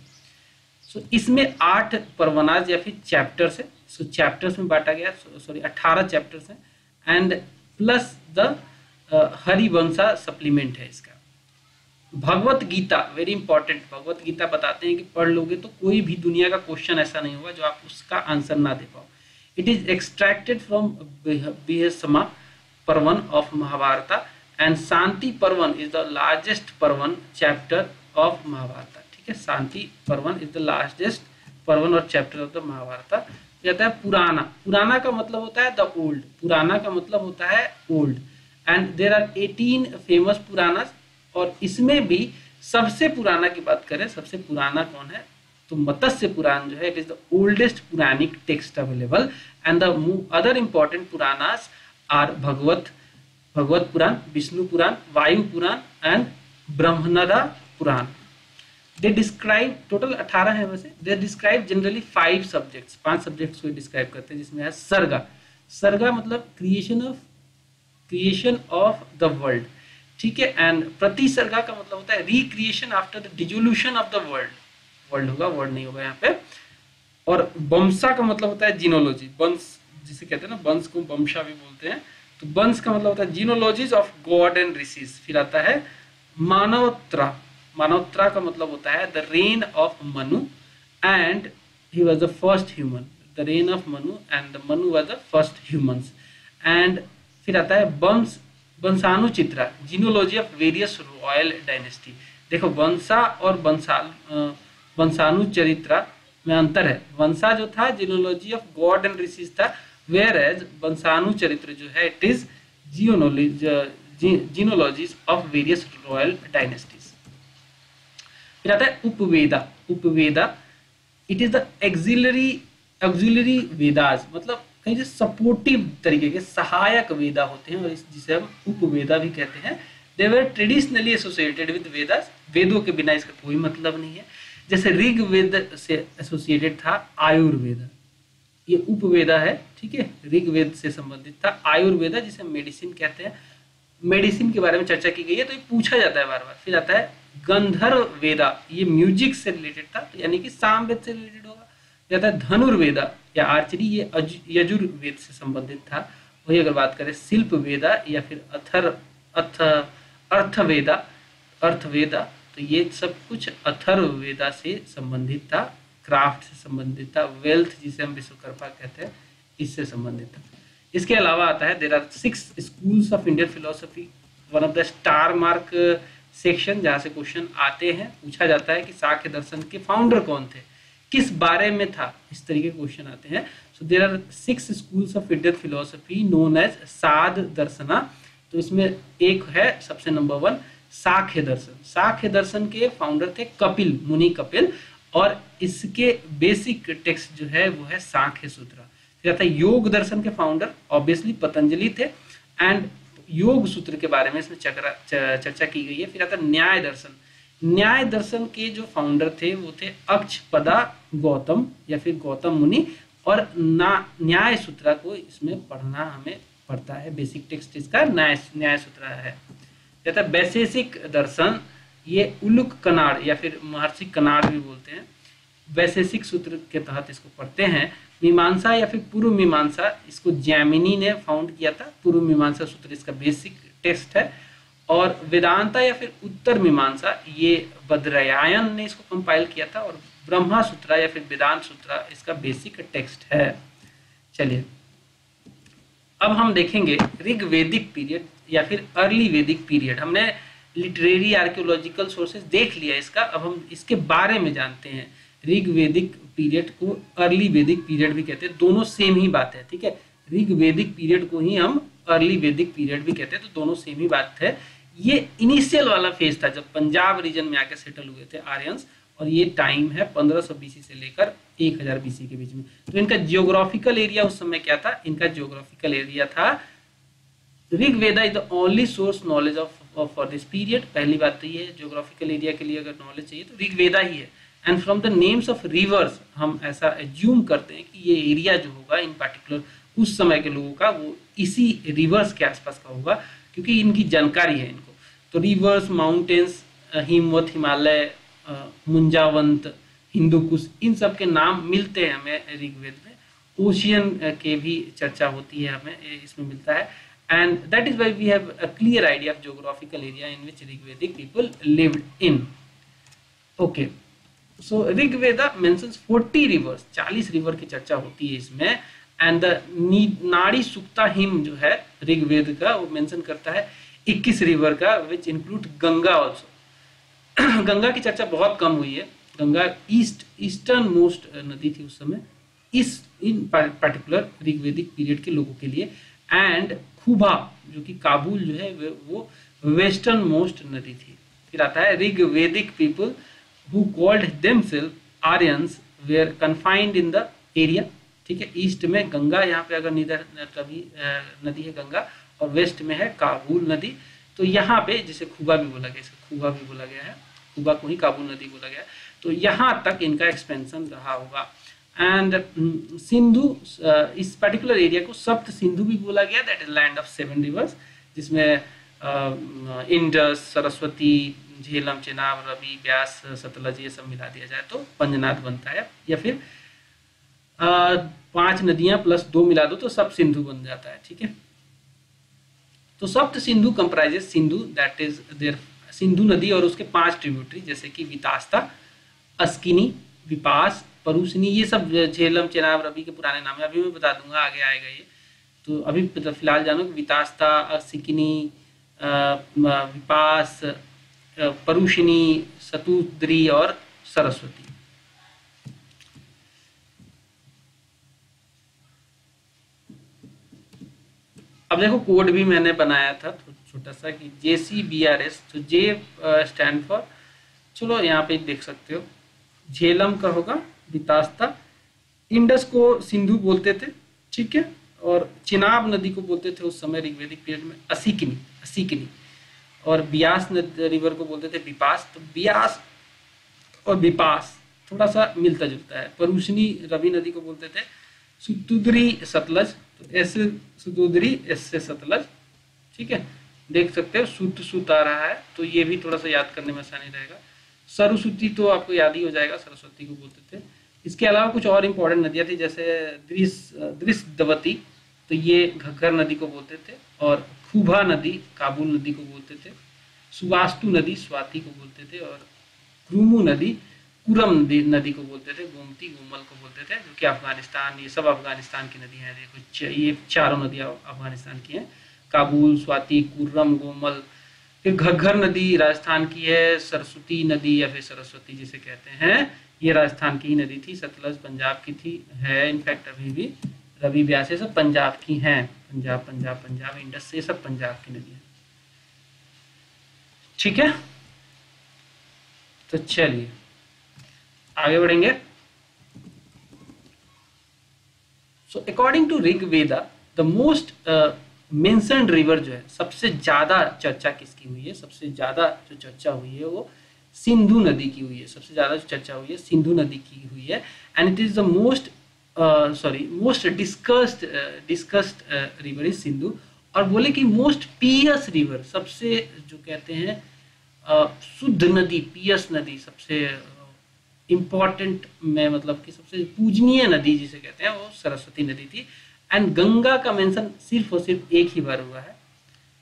सो इसमें 8 परवनाज या फिर चैप्टर्स है, सो चैप्टर्स में बांटा गया, सॉरी 18 चैप्टर्स हैं and plus the Harivansha supplement है इसका। भगवत गीता वेरी इंपॉर्टेंट, भगवत गीता बताते हैं कि पढ़ लोगे तो कोई भी दुनिया का क्वेश्चन ऐसा नहीं होगा जो आप उसका आंसर ना दे पाओ। It is extracted from Bhishma Parvan of Mahabharata and Shanti Parvan is the largest Parvan chapter of Mahabharata, ठीक है। Shanti Parvan is the largest Parvan और चैप्टर ऑफ द महाभारत। कहता है पुराना, पुराना का मतलब होता है द ओल्ड, पुराना का मतलब होता है old and there are 18 famous पुराना। और इसमें भी सबसे पुराना की बात करें, सबसे पुराना कौन है तो मत्स्य पुराण जो है it is the oldest Puranic text available and the other important Puranas are Bhagavata Purana, Vishnu Purana, Vayu Purana and Brahmanda Purana. They describe total 18 है वैसे, they describe generally 5 subjects, 5 subjects को डिस्क्राइब करते हैं जिसमें है सर्गा। सर्गा मतलब क्रिएशन ऑफ द वर्ल्ड, ठीक है। एंड प्रतिसर्गा का मतलब होता है recreation after the dissolution of the world, world होगा वर्ड नहीं होगा यहाँ पे। और वंशा का मतलब होता है जीनोलॉजी, वंश जिसे कहते हैं ना, वंश को वंशा भी बोलते हैं। तो वंश का मतलब होता है genealogies of god and Rishis. फिर आता है मानवत्रा, मानवत्रा का मतलब होता है the reign of Manu and he was the first human, the reign of Manu and the Manu was the first humans. And फिर आता है Vanshanucharita, genealogy of various royal dynasty. देखो वंशा और वंशानुचरित्रा में अंतर है। वंशा जो था genealogy of god and Rishis था, वेयर एज वंशानुचरित्र जो है it is genealogies of various royal dynasties. फिर आता है Upaveda, Upaveda it is the auxiliary Vedas, मतलब कहीं से सपोर्टिव तरीके के सहायक वेदा होते हैं और जिसे हम उपवेदा भी कहते हैं। दे वर ट्रेडिशनली एसोसिएटेड विद वेदास, वेदों के बिना इसका कोई मतलब नहीं है। जैसे ऋग्वेद से एसोसिएटेड था आयुर्वेदा, ये उपवेदा है, ठीक है, ऋग्वेद से संबंधित था। आयुर्वेदा जिसे मेडिसिन कहते हैं, मेडिसिन के बारे में चर्चा की गई है तो ये पूछा जाता है बार बार। फिर आता है गंधर्व वेदा, ये म्यूजिक से रिलेटेड था यानी कि सामवेद से रिलेटेड होगा। जाता है धनुर्वेदा या आर्चरी, ये यजुर्वेद से संबंधित था। वही अगर बात करें शिल्प वेदा या फिर अर्थवेदा तो ये सब कुछ अथर्ववेदा से संबंधित था, क्राफ्ट से संबंधित था। वेल्थ जिसे हम विश्वकर्मा कहते हैं इससे संबंधित था। इसके अलावा आता है there are 6 schools of Indian philosophy, one of the star mark section जहाँ से क्वेश्चन आते हैं, पूछा जाता है कि सांख्य दर्शन के फाउंडर कौन थे, किस बारे में था, इस तरीके के क्वेश्चन आते हैं। So there are 6 schools of Indian philosophy known as Shad Darshana. तो इसमें एक है सबसे नंबर 1 सांख्य दर्शन। सांख्य दर्शन के फाउंडर थे कपिल, मुनि कपिल, और इसके बेसिक टेक्स्ट जो है वो है सांख्य सूत्र। फिर आता है योग दर्शन के फाउंडर ऑब्वियसली पतंजलि थे एंड योग सूत्र के बारे में इसमें चर्चा की गई है। फिर आता है न्याय दर्शन। न्याय दर्शन के जो फाउंडर थे वो थे अक्षपदा गौतम या फिर गौतम मुनि, और न्याय सूत्रा को इसमें पढ़ना हमें पड़ता है। बेसिक टेक्स्ट इसका न्याय सूत्रा है। कहता है वैशेषिक दर्शन, ये उलुक कनाड़ या फिर महर्षि कनाड़ भी बोलते हैं, वैशेषिक सूत्र के तहत इसको पढ़ते हैं। मीमांसा या फिर पूर्व मीमांसा, इसको जैमिनी ने फाउंड किया था। पूर्व मीमांसा सूत्र इसका बेसिक टेक्स्ट है। और वेदांता या फिर उत्तर मीमांसा, ये बद्रयायन ने इसको कंपाइल किया था। और ब्रह्मा सूत्रा या फिर वेदांत सूत्रा इसका बेसिक टेक्स्ट है। चलिए अब हम देखेंगे ऋग्वेदिक पीरियड या फिर अर्ली वैदिक पीरियड। हमने लिटरेरी आर्कियोलॉजिकल सोर्सेज देख लिया इसका, अब हम इसके बारे में जानते हैं। ऋग्वेदिक पीरियड को अर्ली वैदिक पीरियड भी कहते हैं, दोनों सेम ही बात है, ठीक है। ऋग्वेदिक पीरियड को ही हम अर्ली वैदिक पीरियड भी कहते हैं, तो दोनों सेम ही बात है। ये इनिशियल वाला फेज था जब पंजाब रीजन में आके सेटल हुए थे आर्यंस, और ये टाइम है 1500 बीसी से लेकर 1000 बीसी के बीच में। तो इनका जियोग्राफिकल एरिया उस समय क्या था? इनका जियोग्राफिकल एरिया था, Rigveda is the only source knowledge of for this period. पहली बात तो ये है, जियोग्राफिकल एरिया के लिए अगर नॉलेज चाहिए तो ऋग्वेदा ही है। And from the names of reverse हम ऐसा एज्यूम करते हैं कि ये एरिया जो होगा इन पार्टिकुलर उस समय के लोगों का, वो इसी रिवर्स के आसपास का होगा, क्योंकि इनकी जानकारी है इनको। तो रिवर्स, माउंटेन्स, हिमवत, हिमालय, मुंजावंत, हिंदुकुश, इन सब के नाम मिलते हैं हमें ऋग्वेद में। ओशियन के भी चर्चा होती है, हमें इसमें मिलता है। And that is why we have a clear idea of geographical area in which Rigvedic people lived in. Okay, so Rigveda mentions 40 rivers, 40 river की चर्चा होती है इसमें। एंड द नाड़ी सुक्ता हिम जो है ऋग्वेद का, वो मेंशन करता है 21 रिवर का, which include Ganga also. Ganga की चर्चा बहुत कम हुई है। गंगा ईस्टर्न मोस्ट नदी थी उस समय इन पार्टिकुलर ऋग्वेदिक पीरियड के लोगों के लिए। एंड खुबा जो कि काबुल जो है वो वेस्टर्न मोस्ट नदी थी। फिर आता है Rigvedic people who called themselves Aryans were confined in the area, ठीक है। ईस्ट में गंगा, यहाँ पे अगर नदी है गंगा, और वेस्ट में है काबुल नदी। तो यहाँ पे जिसे खुबा भी बोला गया, इसे खुबा भी बोला गया है, खुबा को ही काबुल नदी बोला गया है। तो यहाँ तक इनका एक्सपेंशन रहा होगा। एंड सिंधु, इस पर्टिकुलर एरिया को सप्त सिंधु भी बोला गया, that is land of 7 reverse, जिसमें इंडस, सरस्वती, झेलम, चेनाब, रवि, ब्यास, सतलज, ये सब मिला दिया जाए तो पंजनाद बनता है। या फिर 5 नदियां प्लस 2 मिला दो तो सब सिंधु बन जाता है, ठीक है। तो Sapta Sindhu comprises Sindhu, that is there Sindhu नदी और उसके 5 ट्रिब्यूटरी, जैसे कि वितास्ता, अस्किनी, विपास, परुशनी, ये सब झेलम, चेनाब, रवि के पुराने नाम है। अभी मैं बता दूंगा, आगे आएगा ये। तो अभी फिलहाल जानो कि वितास्ता, अस्किनी, विपास, परुशनी, सतुद्री और सरस्वती। अब देखो कोड भी मैंने बनाया था छोटा सा कि JCBRS, तो J स्टैंड फॉर, चलो यहाँ पे देख सकते हो, झेलम का होगा वितास्ता, इंडस को सिंधु बोलते थे, ठीक है। और चिनाब नदी को बोलते थे उस समय ऋग्वेदिक पीरियड में असिकनी, और ब्यास रिवर को बोलते थे विपास। तो ब्यास और विपास थोड़ा सा मिलता जुलता है। परुशनी रवि नदी को बोलते थे, सुतुद्री सतलज, तो ऐसे सुतुद्री, ऐसे सतलज, ठीक है। देख सकते हो सुत आ रहा है, तो ये भी थोड़ा सा याद करने में आसानी रहेगा। सरस्वती तो आपको याद ही हो जाएगा, सरस्वती को बोलते थे। इसके अलावा कुछ और इंपॉर्टेंट नदियां थी, जैसे दृष्टवती, तो ये घग्गर नदी को बोलते थे। और खुबा नदी काबुल नदी को बोलते थे। सुवास्तु नदी स्वाति को बोलते थे। और क्रुमु नदी कुरम नदी को बोलते थे। गोमती गोमल को बोलते थे, जो कि अफगानिस्तान, ये सब अफगानिस्तान की नदियां हैं। देखो ये चारों नदियां अफगानिस्तान की हैं, काबुल, स्वाति, कुर्रम, गोमल। फिर घग्गर नदी राजस्थान की है। सरस्वती नदी या फिर सरस्वती जिसे कहते हैं, ये राजस्थान की ही नदी थी। सतलज पंजाब की थी, है इनफैक्ट अभी भी। रवि, ब्यास, ये सब पंजाब की हैं। पंजाब, इंडस, ये सब पंजाब की नदी है, ठीक है। तो चलिए आगे बढ़ेंगे। So according to Rigveda the most mentioned river जो है, सबसे ज्यादा चर्चा किसकी हुई है? सबसे ज्यादा जो चर्चा हुई है वो सिंधु नदी की हुई है। सबसे ज्यादा जो चर्चा हुई है सिंधु नदी की हुई है। And it is the most sorry most discussed river is Sindhu, और बोले कि मोस्ट पियस रिवर, सबसे जो कहते हैं शुद्ध नदी, पियस नदी, सबसे इम्पॉर्टेंट में मतलब कि सबसे पूजनीय नदी जिसे कहते हैं वो सरस्वती नदी थी। एंड गंगा का मेंशन सिर्फ और सिर्फ एक ही बार हुआ है,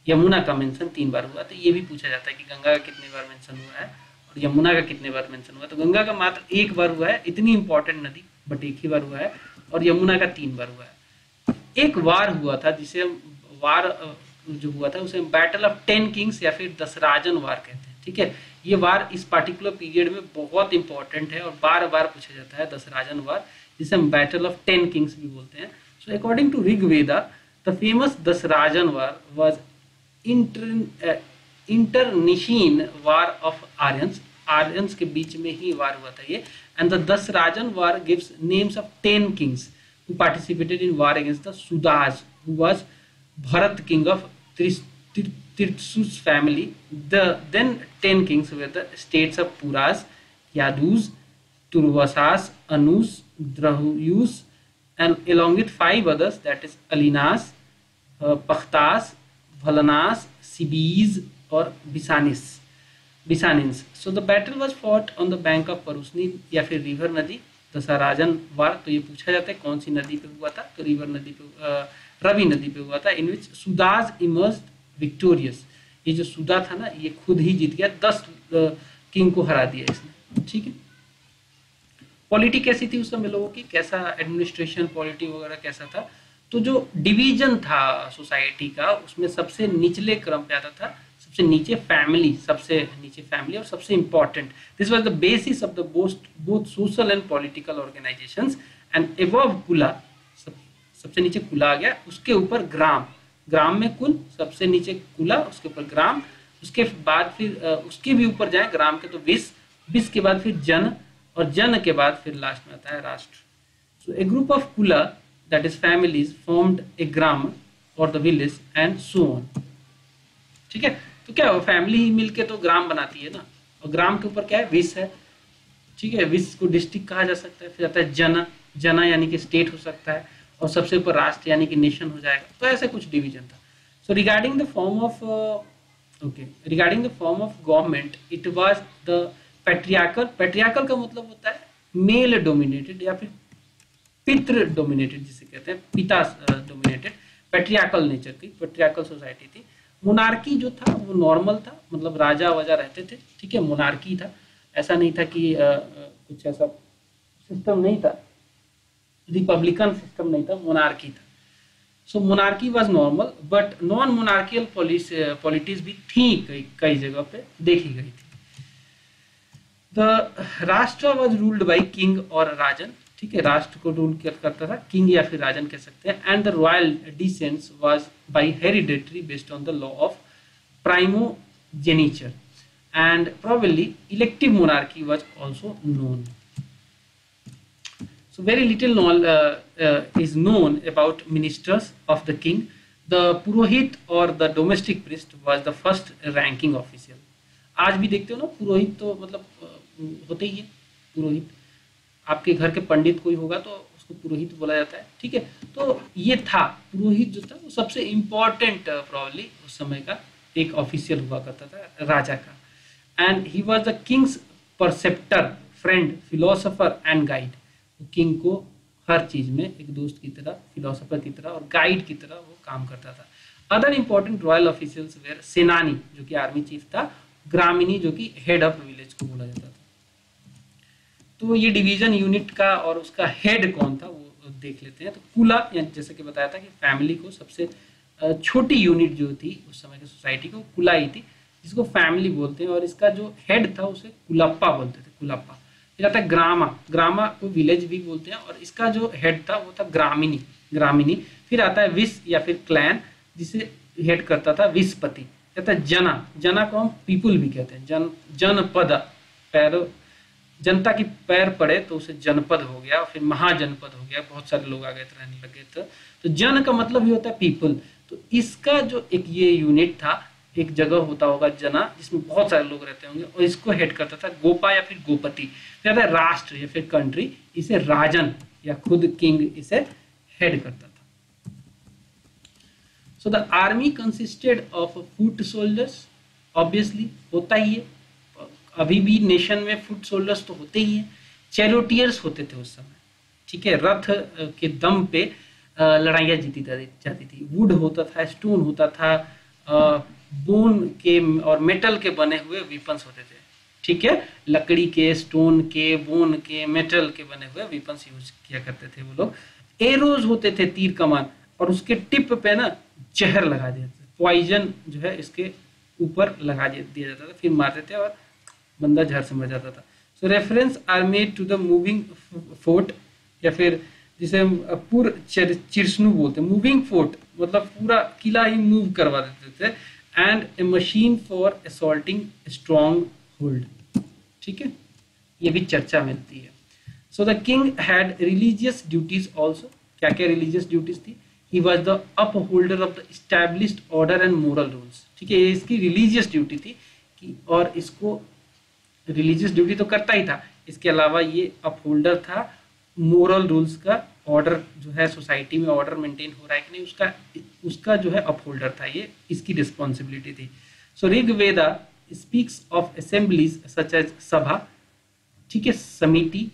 यमुना का मेंशन 3 बार हुआ। तो ये भी पूछा जाता है कि गंगा का कितने बार मेंशन हुआ है और यमुना का कितने बार मेंशन हुआ है। तो गंगा का मात्र 1 बार हुआ है, इतनी इंपॉर्टेंट नदी, बट 1 ही बार हुआ है, और यमुना का 3 बार हुआ है। एक वार हुआ था जिसे हम वार जो हुआ था उसे बैटल ऑफ 10 किंग्स या फिर दसराजन वार कहते हैं, ठीक है। ये वार इस पार्टिकुलर पीरियड में बहुत इंपॉर्टेंट है और बार बार पूछा जाता है, दसराजन वार, जिसे हम बैटल ऑफ 10 किंग्स भी बोलते हैं। So according to Rigveda the famous Dasarajna war was internecine war of Aryans, Aryans के बीच में ही वार हुआ था ये। And the Dasarajna war gives names of 10 kings who participated in war against the Sudhas, who was Bharat king of Tirsus family. The then 10 kings were the states of Puras, Yadus, Turvasas, Anus, Drahuyus, and along with 5 others, that is Alinas, Pakhtas, Bhalanas, Sibis, or Bisanins. So the battle was fought on the bank of Parusni या फिर रिवर नदी, दसराजन वार। तो ये पूछा जाता है कौन सी नदी पे हुआ था, तो रिवर नदी पे, रवि नदी पे हुआ था। इन विच सुदास इमर्ज्ड विक्टोरियस, ये जो सुदा था ना ये खुद ही जीत गया, 10 किंग को हरा दिया इसने, ठीक है। पॉलिटी कैसी थी उस समय लोगों की, कैसा एडमिनिस्ट्रेशन, पॉलिटी वगैरह कैसा था, तो जो डिवीजन था सोसाइटी का उसमें सबसे निचले क्रम पे आता था, सबसे नीचे फैमिली, सबसे नीचे फैमिली, और सबसे important, this was the basis of the both social and political organisations. And above कुला, सबसे नीचे कुला आ गया, उसके ऊपर ग्राम, ग्राम में कुल, सबसे नीचे कुला, उसके ऊपर ग्राम, उसके बाद फिर उसके भी ऊपर जाए ग्राम के तो विस, विस के बाद फिर जन, और जन के बाद फिर लास्ट में आता है Rashtra. So a group of Kula that is families formed a Grama और the village and so on, ठीक है। तो क्या फैमिली ही मिलके तो ग्राम बनाती है ना, और ग्राम के ऊपर क्या है, विस है, ठीक है। विस को डिस्ट्रिक्ट कहा जा सकता है, फिर आता है जना, जना यानी कि स्टेट हो सकता है, और सबसे ऊपर राष्ट्र यानी कि नेशन हो जाएगा। तो ऐसे कुछ डिवीजन था। So regarding the form of regarding the form of government, it was the patriarchal. Patriarchal का मतलब होता है मेल डोमिनेटेड या फिर पितृ डोमिनेटेड, जिसे कहते हैं पिता डोमिनेटेड, पैट्रियार्कल नेचर की पैट्रियार्कल सोसाइटी थी। मोनार्की जो था वो नॉर्मल था, मतलब राजा वजा रहते थे, ठीक है, मोनार्की था। ऐसा नहीं था कि कुछ ऐसा सिस्टम नहीं था, रिपब्लिकन सिस्टम नहीं था, मोनार्की था। So monarchy was normal, but non monarchical politics भी थी, कई जगह पे देखी गई थी। द राष्ट्र वाज रूल्ड बाय किंग और राजन, ठीक है, राष्ट्र को रूल करता था किंग या फिर राजन कह सकते हैं। And the royal descents was by hereditary based on the law of primogeniture, and probably elective monarchy was also known. So very little is known about ministers of the king. The Purohit or the domestic priest was the first ranking official. आज भी देखते हो ना पुरोहित, तो मतलब होते ही है पुरोहित, आपके घर के पंडित कोई होगा तो उसको पुरोहित बोला जाता है, ठीक है। तो ये था पुरोहित जो था वो सबसे इम्पोर्टेंट प्रॉब्ली उस समय का एक ऑफिशियल हुआ करता था राजा का। And he was the Kings परसेप्टर, friend, philosopher and guide. King को हर चीज में एक दोस्त की तरह, फिलोसोफर की तरह और गाइड की तरह वो काम करता था। Other important royal officials were senani जो कि आर्मी चीफ था, ग्रामीणी जो कि हेड ऑफ विलेज को बोला जाता था। तो ये डिवीजन यूनिट का और उसका हेड कौन था वो देख लेते हैं। तो कुला, जैसे कि बताया था कि फैमिली को सबसे छोटी यूनिट जो थी उस समय की सोसाइटी को कुला ही थी, जिसको फैमिली बोलते हैं, और इसका जो हेड था उसे कुलप्पा बोलते थे, कुलप्पा। फिर आता है ग्रामा, ग्रामा को विलेज भी बोलते हैं, और इसका जो हेड था वो था ग्रामीणी, ग्रामीणी। फिर आता है विस या फिर क्लैन, जिसे हेड करता था विस्पति। कहता है जना, जना को हम पीपुल भी कहते हैं, जनपद, पैर, जनता की पैर पड़े तो उसे जनपद हो गया, फिर महाजनपद हो गया, बहुत सारे लोग आ गए थे, रहने लगे थे। तो जन का मतलब ही होता है पीपल। तो इसका जो एक ये यूनिट था, एक जगह होता होगा जना जिसमें बहुत सारे लोग रहते होंगे, और इसको हेड करता था गोपा या फिर गोपति। फिर आता है राष्ट्र या फिर कंट्री, इसे राजन या खुद किंग इसे हेड करता था। So the army consisted of foot soldiers, obviously होता ही है, अभी भी नेशन में फुट सोल्जर्स तो होते ही हैं। चैरोटियर्स होते थे उस समय, ठीक है, रथ के दम पे लड़ाइयाँ जीती जाती थी। वुड होता था, स्टोन होता था, बोन के और मेटल के बने हुए वेपन्स होते थे, ठीक है, लकड़ी के, स्टोन के, बोन के, मेटल के बने हुए वेपन्स यूज किया करते थे वो लोग। एरोज होते थे, तीर कमान, और उसके टिप पे ना जहर लगा दिया था, पॉइजन जो है इसके ऊपर लगा दिया जाता था, फिर मारते थे और बंदा जहर से मर जाता था। So reference are made to the moving fort, या फिर जिसे हम पुर चिरसनू बोलते हैं, मूविंग फोर्ट मतलब पूरा किला ही मूव करवा देते थे, and A machine for assaulting strong hold, ठीक है, ये भी चर्चा मिलती है। So the king had religious duties also, क्या क्या रिलीजियस ड्यूटीज थी? He was the up holder of the established order and moral rules, ठीक है, ये इसकी रिलीजियस ड्यूटी थी कि, और इसको रिलीजियस ड्यूटी तो करता ही था, इसके अलावा ये अपहोल्डर था मोरल रूल्स का, ऑर्डर जो है सोसाइटी में ऑर्डर मेंटेन हो रहा है कि नहीं उसका जो है अपहोल्डर था, ये इसकी रिस्पॉन्सिबिलिटी थी। So Rigveda speaks of assemblies such as Sabha, ठीक है, समिति,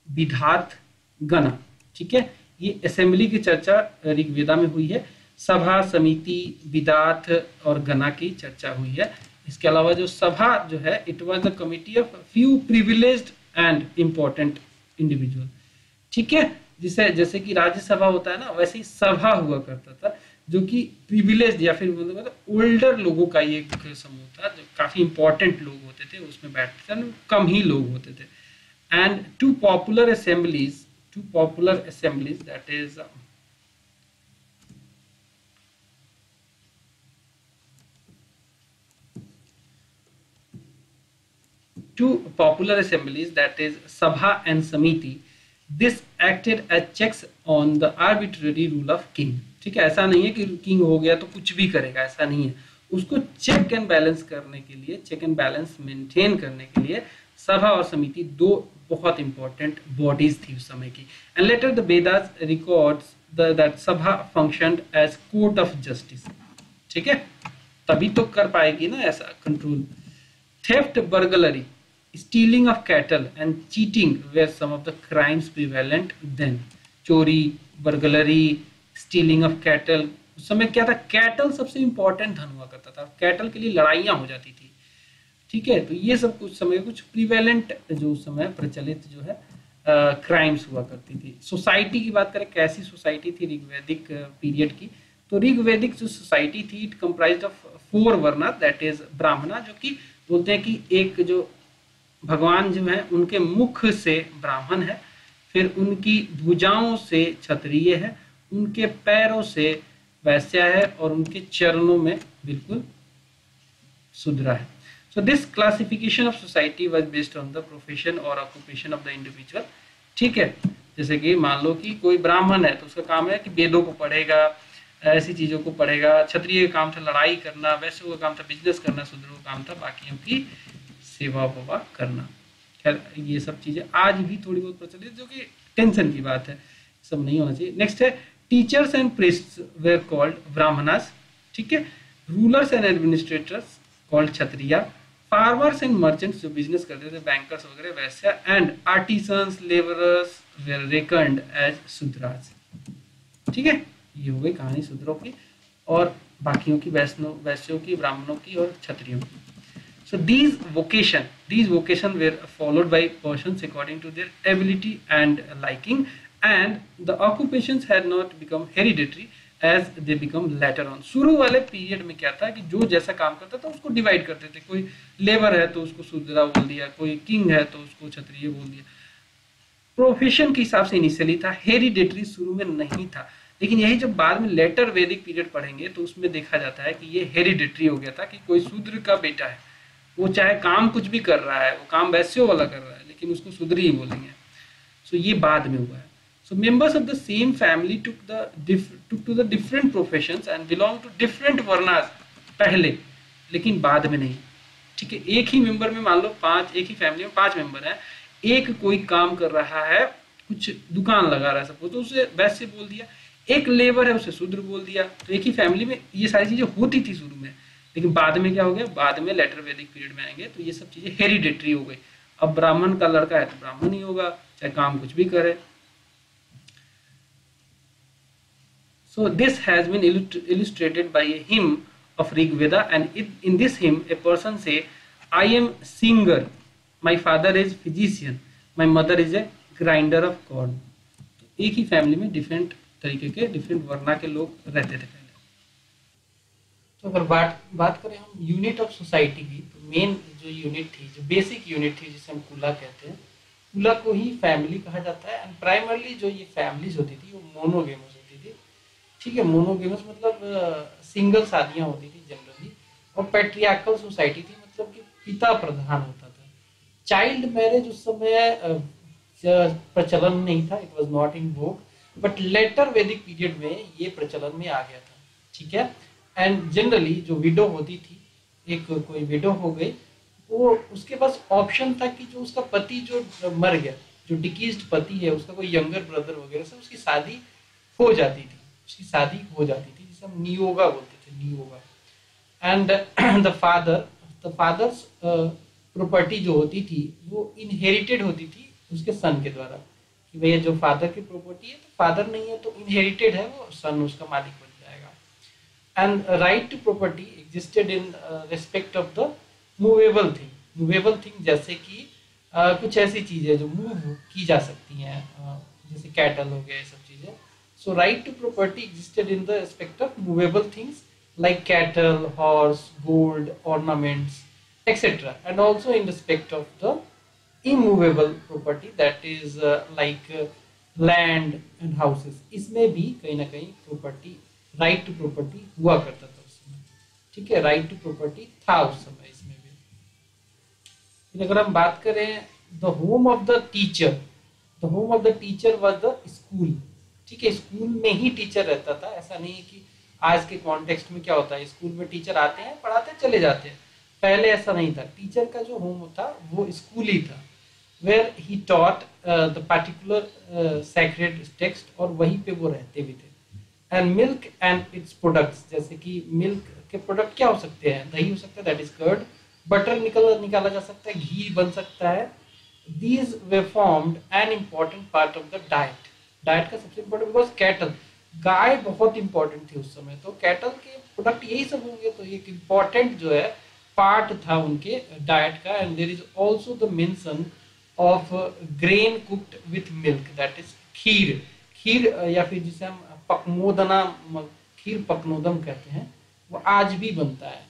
विधात, गणा, ठीक है, ये असेंबली की चर्चा ऋग्वेदा में हुई है, सभा, समिति, विधात और गणा की चर्चा हुई है। इसके अलावा जो सभा जो है, it was the committee of few privileged and important individual, ठीक है, जिसे जैसे कि राज्यसभा होता है ना, वैसे ही सभा हुआ करता था, जो कि प्रिविलेज या फिर मतलब ओल्डर लोगों का ये एक समूह था, जो काफी इंपॉर्टेंट लोग होते थे उसमें बैठते थे, कम ही लोग होते थे। And two popular assemblies that is two popular assemblies, that is Sabha and Samiti, this acted as checks on the arbitrary rule of king, ठीक है, ऐसा नहीं है कि किंग हो गया तो कुछ भी करेगा, ऐसा नहीं है, उसको चेक एंड बैलेंस करने के लिए, चेक एंड बैलेंस मेंटेन करने के लिए सभा और समिति दो बहुत इंपॉर्टेंट बॉडीज थी उस समय की। And later the Vedas records that Sabha functioned as court of justice, ठीक है, तभी तो कर पाएगी ना ऐसा control. Theft, burglary, stealing of cattle and cheating were some of the crimes prevalent then। चोरी, बर्गलरी, stealing of cattle, उस समय क्या था, कैटल सबसे इंपॉर्टेंट धन हुआ करता था, कैटल के लिए लड़ाइयां हो जाती थी, ठीक है, तो ये सब कुछ समय कुछ प्रिवेलेंट जो उस समय प्रचलित जो है क्राइम्स हुआ करती थी। सोसाइटी की बात करें, कैसी सोसाइटी थी ऋग्वैदिक पीरियड की, तो ऋग्वैदिक जो सोसाइटी थी it comprised of 4 varna, that is Brahmana, जो कि बोलते हैं कि एक जो भगवान जो है उनके मुख से ब्राह्मण है, फिर उनकी भुजाओं से क्षत्रिय है, उनके पैरों से वैश्य है, और उनके चरणों में बिल्कुल शूद्र है। So this classification of society was based on the profession और ऑक्यूपेशन ऑफ द इंडिविजुअल, ठीक है, जैसे कि मान लो कि कोई ब्राह्मण है तो उसका काम है कि वेदों को पढ़ेगा, ऐसी चीजों को पढ़ेगा, क्षत्रिय का काम था लड़ाई करना, वैश्य का काम था बिजनेस करना, शूद्र का काम था बाकियों की सेवा ववा करना। खैर ये सब चीजें आज भी थोड़ी बहुत प्रचलित, जो कि टेंशन की बात है, सब नहीं होना चाहिए। नेक्स्ट है teachers and priests were called Brahmanas, ठीक है, rulers and administrators called Kshatriya, farmers and merchants जो बिजनेस करते थे, बैंकर्स वगैरह Vaishya, and artisans, labourers were reckoned as Shudras, ठीक है, ये हो गई कहानी शूद्रों की और बाकियों की, वैश्यों की, ब्राह्मणों की और क्षत्रियों की। So these vocation were followed by persons according to their ability and liking, and the occupations had not become hereditary as they become later on। शुरू वाले पीरियड में क्या था कि जो जैसा काम करता था उसको डिवाइड करते थे, कोई लेबर है तो उसको शूद्र बोल दिया, कोई किंग है तो उसको क्षत्रिय बोल दिया, प्रोफेशन के हिसाब से इनिशियली था, हेरिडेटरी शुरू में नहीं था, लेकिन यही जब बाद में लेटर वैदिक पीरियड पढ़ेंगे तो उसमें देखा जाता है कि ये हेरिडेटरी हो गया था कि कोई शूद्र का बेटा है, वो चाहे काम कुछ भी कर रहा है, वो काम वैश्यों वाला कर रहा है, लेकिन उसको शूद्र ही बोलेंगे। सो ये बाद में हुआ है। So members of the same family took to the different professions and belong to different Varnas पहले, लेकिन बाद में नहीं, ठीक है, एक ही मेंबर में मान लो एक ही फैमिली में 5 मेंबर हैं, एक कोई काम कर रहा है कुछ दुकान लगा रहा है सपोज, तो उसे वैश्य बोल दिया। एक लेबर है, उसे शूद्र बोल दिया। तो एक ही फैमिली में ये सारी चीजें होती थी शुरू में, लेकिन बाद में क्या हो गया, बाद में लेटर वैदिक पीरियड में आएंगे तो ये सब चीजें हेरिडेटरी हो गई। अब ब्राह्मण का लड़का है तो ब्राह्मण ही होगा, चाहे काम कुछ भी करे। So this has been illustrated by a hymn of Rig Veda, and in this hymn a person say, I am singer, my father is physician, my mother is a grinder of corn। तो एक ही फैमिली में डिफरेंट तरीके के डिफरेंट वर्णा के लोग रहते थे पहले। तो अगर बात करें हम यूनिट ऑफ सोसाइटी की, तो मेन जो यूनिट थी, जो बेसिक यूनिट थी, जिसे हम कुला कहते हैं, कुला को ही फैमिली कहा जाता है। एंड प्राइमरली जो ये फैमिलीज होती थी वो मोनोगेमस होती थी। ठीक है, मोनोगेमस मतलब सिंगल शादियां होती थी जनरली, और पैट्रियार्कल सोसाइटी थी, मतलब कि पिता प्रधान होता था। चाइल्ड मैरिज उस समय प्रचलन नहीं था, it was not in Vogue, but later वैदिक पीरियड में ये प्रचलन में आ गया था। ठीक है, एंड जनरली जो विडो होती थी, एक कोई विडो हो गई, वो उसके पास ऑप्शन था कि जो उसका पति जो मर गया, जो डिकीज्ड पति है, उसका कोई यंगर ब्रदर वगैरह से उसकी शादी हो जाती थी, जिसे हम नियोगा बोलते थे, नियोगा। एंड द फादर्स प्रॉपर्टी जो होती थी वो इनहेरिटेड होती थी उसके सन के द्वारा, कि भैया जो फादर की प्रॉपर्टी है, तो फादर नहीं है तो इनहेरिटेड है, वो सन उसका मालिक बन जाएगा। And right to property existed in respect of the movable thing, जैसे कि कुछ ऐसी चीजें जो मूव की जा सकती हैं, जैसे कैटल हो गया, ये सब चीजें। So right to property existed in the respect of movable things like cattle, horse, gold, ornaments, etc. And also in respect of the immovable property, that is like land and houses. इसमें भी कहीं ना कहीं property, right to property हुआ करता था उस समय। ठीक है, right to property था उस समय इसमें भी। फिर अगर हम बात करें the home of the teacher was the school। ठीक है, स्कूल में ही टीचर रहता था। ऐसा नहीं है कि आज के कॉन्टेक्स्ट में क्या होता है, स्कूल में टीचर आते हैं, पढ़ाते चले जाते हैं। पहले ऐसा नहीं था, टीचर का जो होम था वो स्कूल ही था, where he taught the particular sacred text, और वहीं पे वो रहते भी थे। And milk and its products, जैसे कि मिल्क के प्रोडक्ट क्या हो सकते हैं, दही हो सकता है, दैट इज कर्ड, बटर निकाला जा सकता है, घी बन सकता है। These way formed an important part of the diet का सबसे इम्पोर्टेंट, बिकॉज कैटल, गाय बहुत इंपॉर्टेंट थी उस समय, तो कैटल के प्रोडक्ट यही सब होंगे, तो एक इम्पॉर्टेंट जो है पार्ट था उनके डाइट का। And there is also the mention of grain cooked with milk, that is kheer, या फिर जिसे हम खीर पकनोदम कहते हैं, वो आज भी बनता है।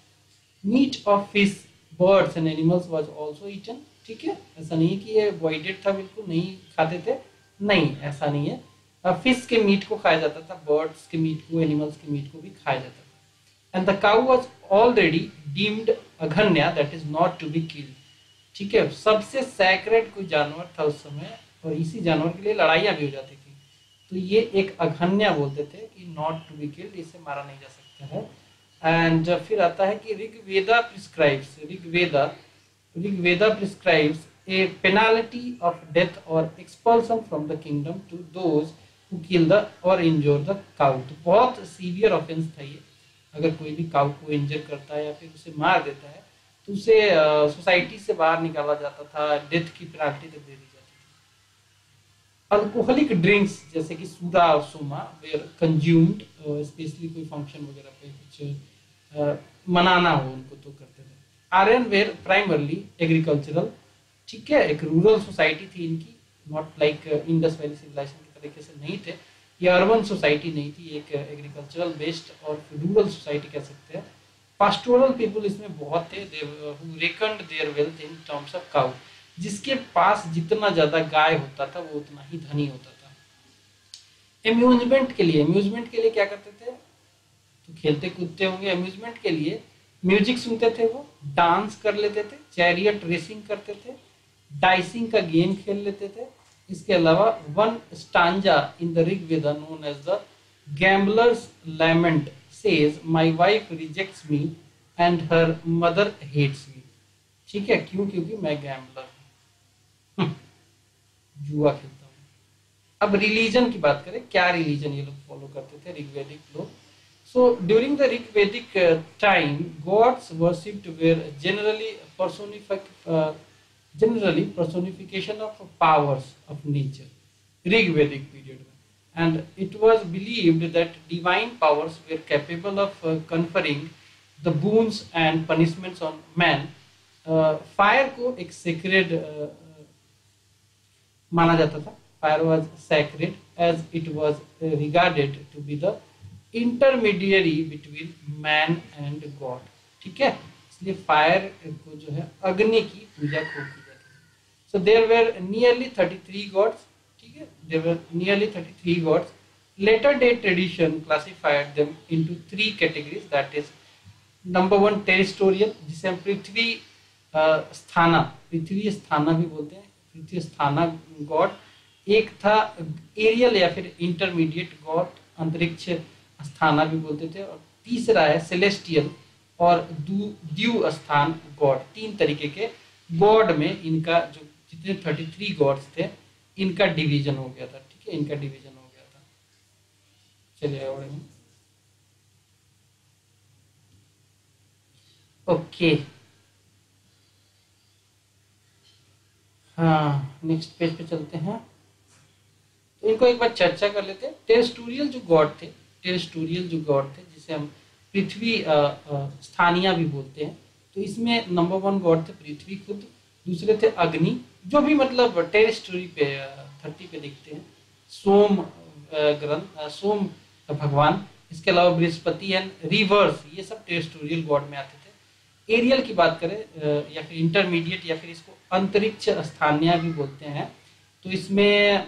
Meat of fish, birds and animals was also eaten. ठीक है, ऐसा नहीं है कि ये वॉइडेड था, बिल्कुल नहीं खाते थे, नहीं, ऐसा नहीं है। फिश के मीट को खाया जाता था, बर्ड्स के मीट को, एनिमल्स के मीट को भी खाया जाता था। And the cow was already deemed Aghanya, that is not to be killed. ठीक है, सबसे सैक्रेड कोई जानवर था उस समय, और इसी जानवर के लिए लड़ाइयां भी हो जाती थी, तो ये एक अघन्या बोलते थे कि नॉट टू बी किल्ड, इसे मारा नहीं जा सकता है। एंड फिर आता है कि Rigveda prescribes a penalty of death or expulsion from the kingdom to those who kill the or injure the cow। तो बहुत सीवियर ऑफेंस था ये, अगर कोई भी काउ को इंजर करता है या फिर उसे मार देता है तो उसे सोसाइटी से बाहर निकाला जाता था, डेथ की पेनाल्टी तक दे दी जाती थी। अल्कोहलिक ड्रिंक्स जैसे कि सूरा और सोमा वेयर कंज्यूम्ड, स्पेशली कोई फंक्शन वगैरह पे कुछ मनाना हो उनको तो करते थे। आर्यन वेयर प्राइमरली एग्रीकल्चरल, ठीक है, एक रूरल सोसाइटी थी इनकी, not like Indus valley civilisation के तरीके से नहीं थे, ये अर्बन सोसाइटी नहीं थी, एक एग्रीकल्चरल बेस्ड और रूरल सोसाइटी कह सकते हैं। पास्टोरल पीपल इसमें बहुत थे, who reckoned their wealth in terms of cow, जिसके पास जितना ज्यादा गाय होता था वो उतना ही धनी होता था। अम्यूजमेंट के लिए क्या करते थे, तो खेलते कूदते होंगे, अम्यूजमेंट के लिए म्यूजिक सुनते थे, वो डांस कर लेते थे, चैरियट रेसिंग करते थे, डाइसिंग का गेम खेल लेते थे। इसके अलावा one stanza in the Rigveda known as the gamblers lament says my wife rejects me and her mother hates me. ठीक है, क्यों? क्योंकि मैं गैम्बलर हूं, जुआ खेलता हूं। अब रिलीजन की बात करें, क्या रिलीजन ये लोग फॉलो करते थे ऋग्वेदिक लोग। So during the Rigvedic time gods worshipped were generally personification of powers of nature, Rigvedic period में, and it was believed that divine powers were capable of conferring the boons and punishments on man. Fire को एक सेक्रेड माना जाता था। Fire was sacred as it was regarded to be the intermediary between man and god. ठीक है, इसलिए फायर को जो है अग्नि की पूजा खूब की जाती है। So there were nearly 33 gods. ठीक है, there were nearly 33 gods. Later day tradition classified them into 3 categories, that is number 1 terrestrial, जिसे हम पृथ्वी स्थाना, पृथ्वी स्थाना भी बोलते हैं, पृथ्वी स्थाना गॉड। एक था एरियल या फिर इंटरमीडिएट गॉड, अंतरिक्ष स्थाना भी बोलते थे। और तीसरा है सेलेस्टियल और द्यू स्थान गॉड। 3 तरीके के गॉड में इनका जो जितने 33 गॉड्स थे इनका डिवीजन हो गया था। ठीक है, इनका डिवीजन हो गया था। चलिए और ओके, हाँ नेक्स्ट पेज पे चलते हैं। तो इनको एक बार चर्चा कर लेते हैं। टेरेस्टोरियल जो गॉड थे, टेरेस्टोरियल जो गॉड थे जिसे हम पृथ्वी स्थानीय भी बोलते हैं, तो इसमें नंबर 1 गॉड थे पृथ्वी खुद, दूसरे थे अग्नि, जो भी मतलब टेरेस्टोरी पे धरती पे दिखते हैं, सोम ग्रंथ, सोम भगवान, इसके अलावा बृहस्पति एंड रिवर्स, ये सब टेरेस्टोरियल गॉड में आते थे। एरियल की बात करें या फिर इंटरमीडिएट या फिर इसको अंतरिक्ष स्थानीय भी बोलते हैं, तो इसमें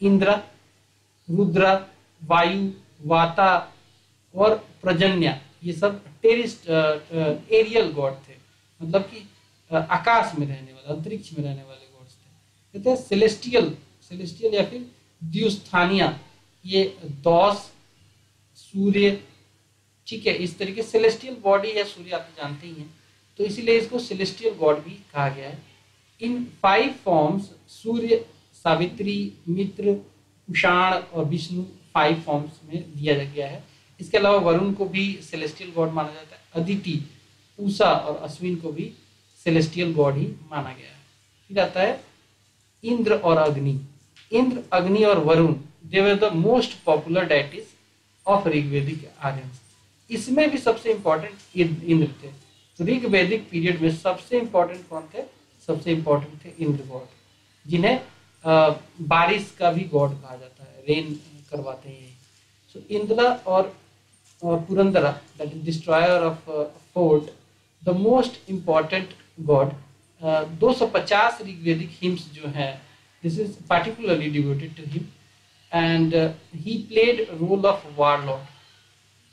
इंद्र, रुद्र, वायु, वाता और प्रजन्या, ये सब एरियल गॉड थे, मतलब कि आकाश में रहने वाले, अंतरिक्ष में रहने वाले गॉड्स थे। कहते हैं सेलेस्टियल, सेलेस्टियल या फिर द्युस्थानीय, ये दौस, सूर्य, ठीक है, इस तरीके सेलेस्टियल बॉडी है सूर्य, आप तो जानते ही हैं, तो इसीलिए इसको सेलेस्टियल गॉड भी कहा गया है। इन 5 फॉर्म्स, सूर्य, सावित्री, मित्र, कुषाण और विष्णु 5 फॉर्म्स में दिया गया है। इसके अलावा वरुण को भी सेलेस्टियल गॉड माना जाता है, अदिति, पूषा और अश्विन को भी सेलेस्टियल गॉड ही माना गया है। फिर आता है इंद्र और अग्नि। इंद्र, अग्नि और Varuna, they were the most popular deities of Rigvedic Aryans. इसमें भी सबसे इंपॉर्टेंट इंद्र थे। तो ऋग्वेदिक पीरियड में सबसे इंपॉर्टेंट कौन थे? सबसे इंपॉर्टेंट थे इंद्र गॉड, जिन्हें बारिश का भी गॉड कहा जाता है, रेन करवाते हैं। सो इंद्र और Purandara, that is destroyer of fort, the most important god. 250 Rigvedic hymns जो है, this is particularly devoted to him and he played role of warlord.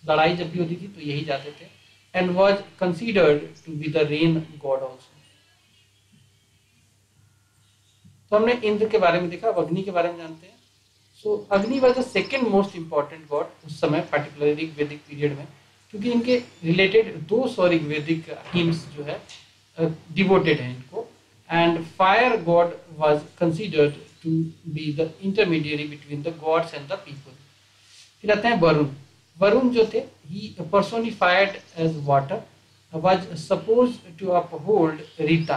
लड़ाई जब भी होती थी तो यही जाते थे, and was considered to be the rain god also. तो हमने इंद्र के बारे में देखा, अब अग्नि के बारे में जानते हैं। सो अग्नि was the second most important God उस समय, पार्टिकुलरली ऋग्वेदिक पीरियड में, क्योंकि इनके रिलेटेड 200 ऋग्वेदिक हिम्स जो है डिवोटेड है इनको। And fire god was considered to be the intermediary between the gods and the people. फिर आते हैं वरुण। वरुण जो थे, he personified as water, was supposed to uphold Rita,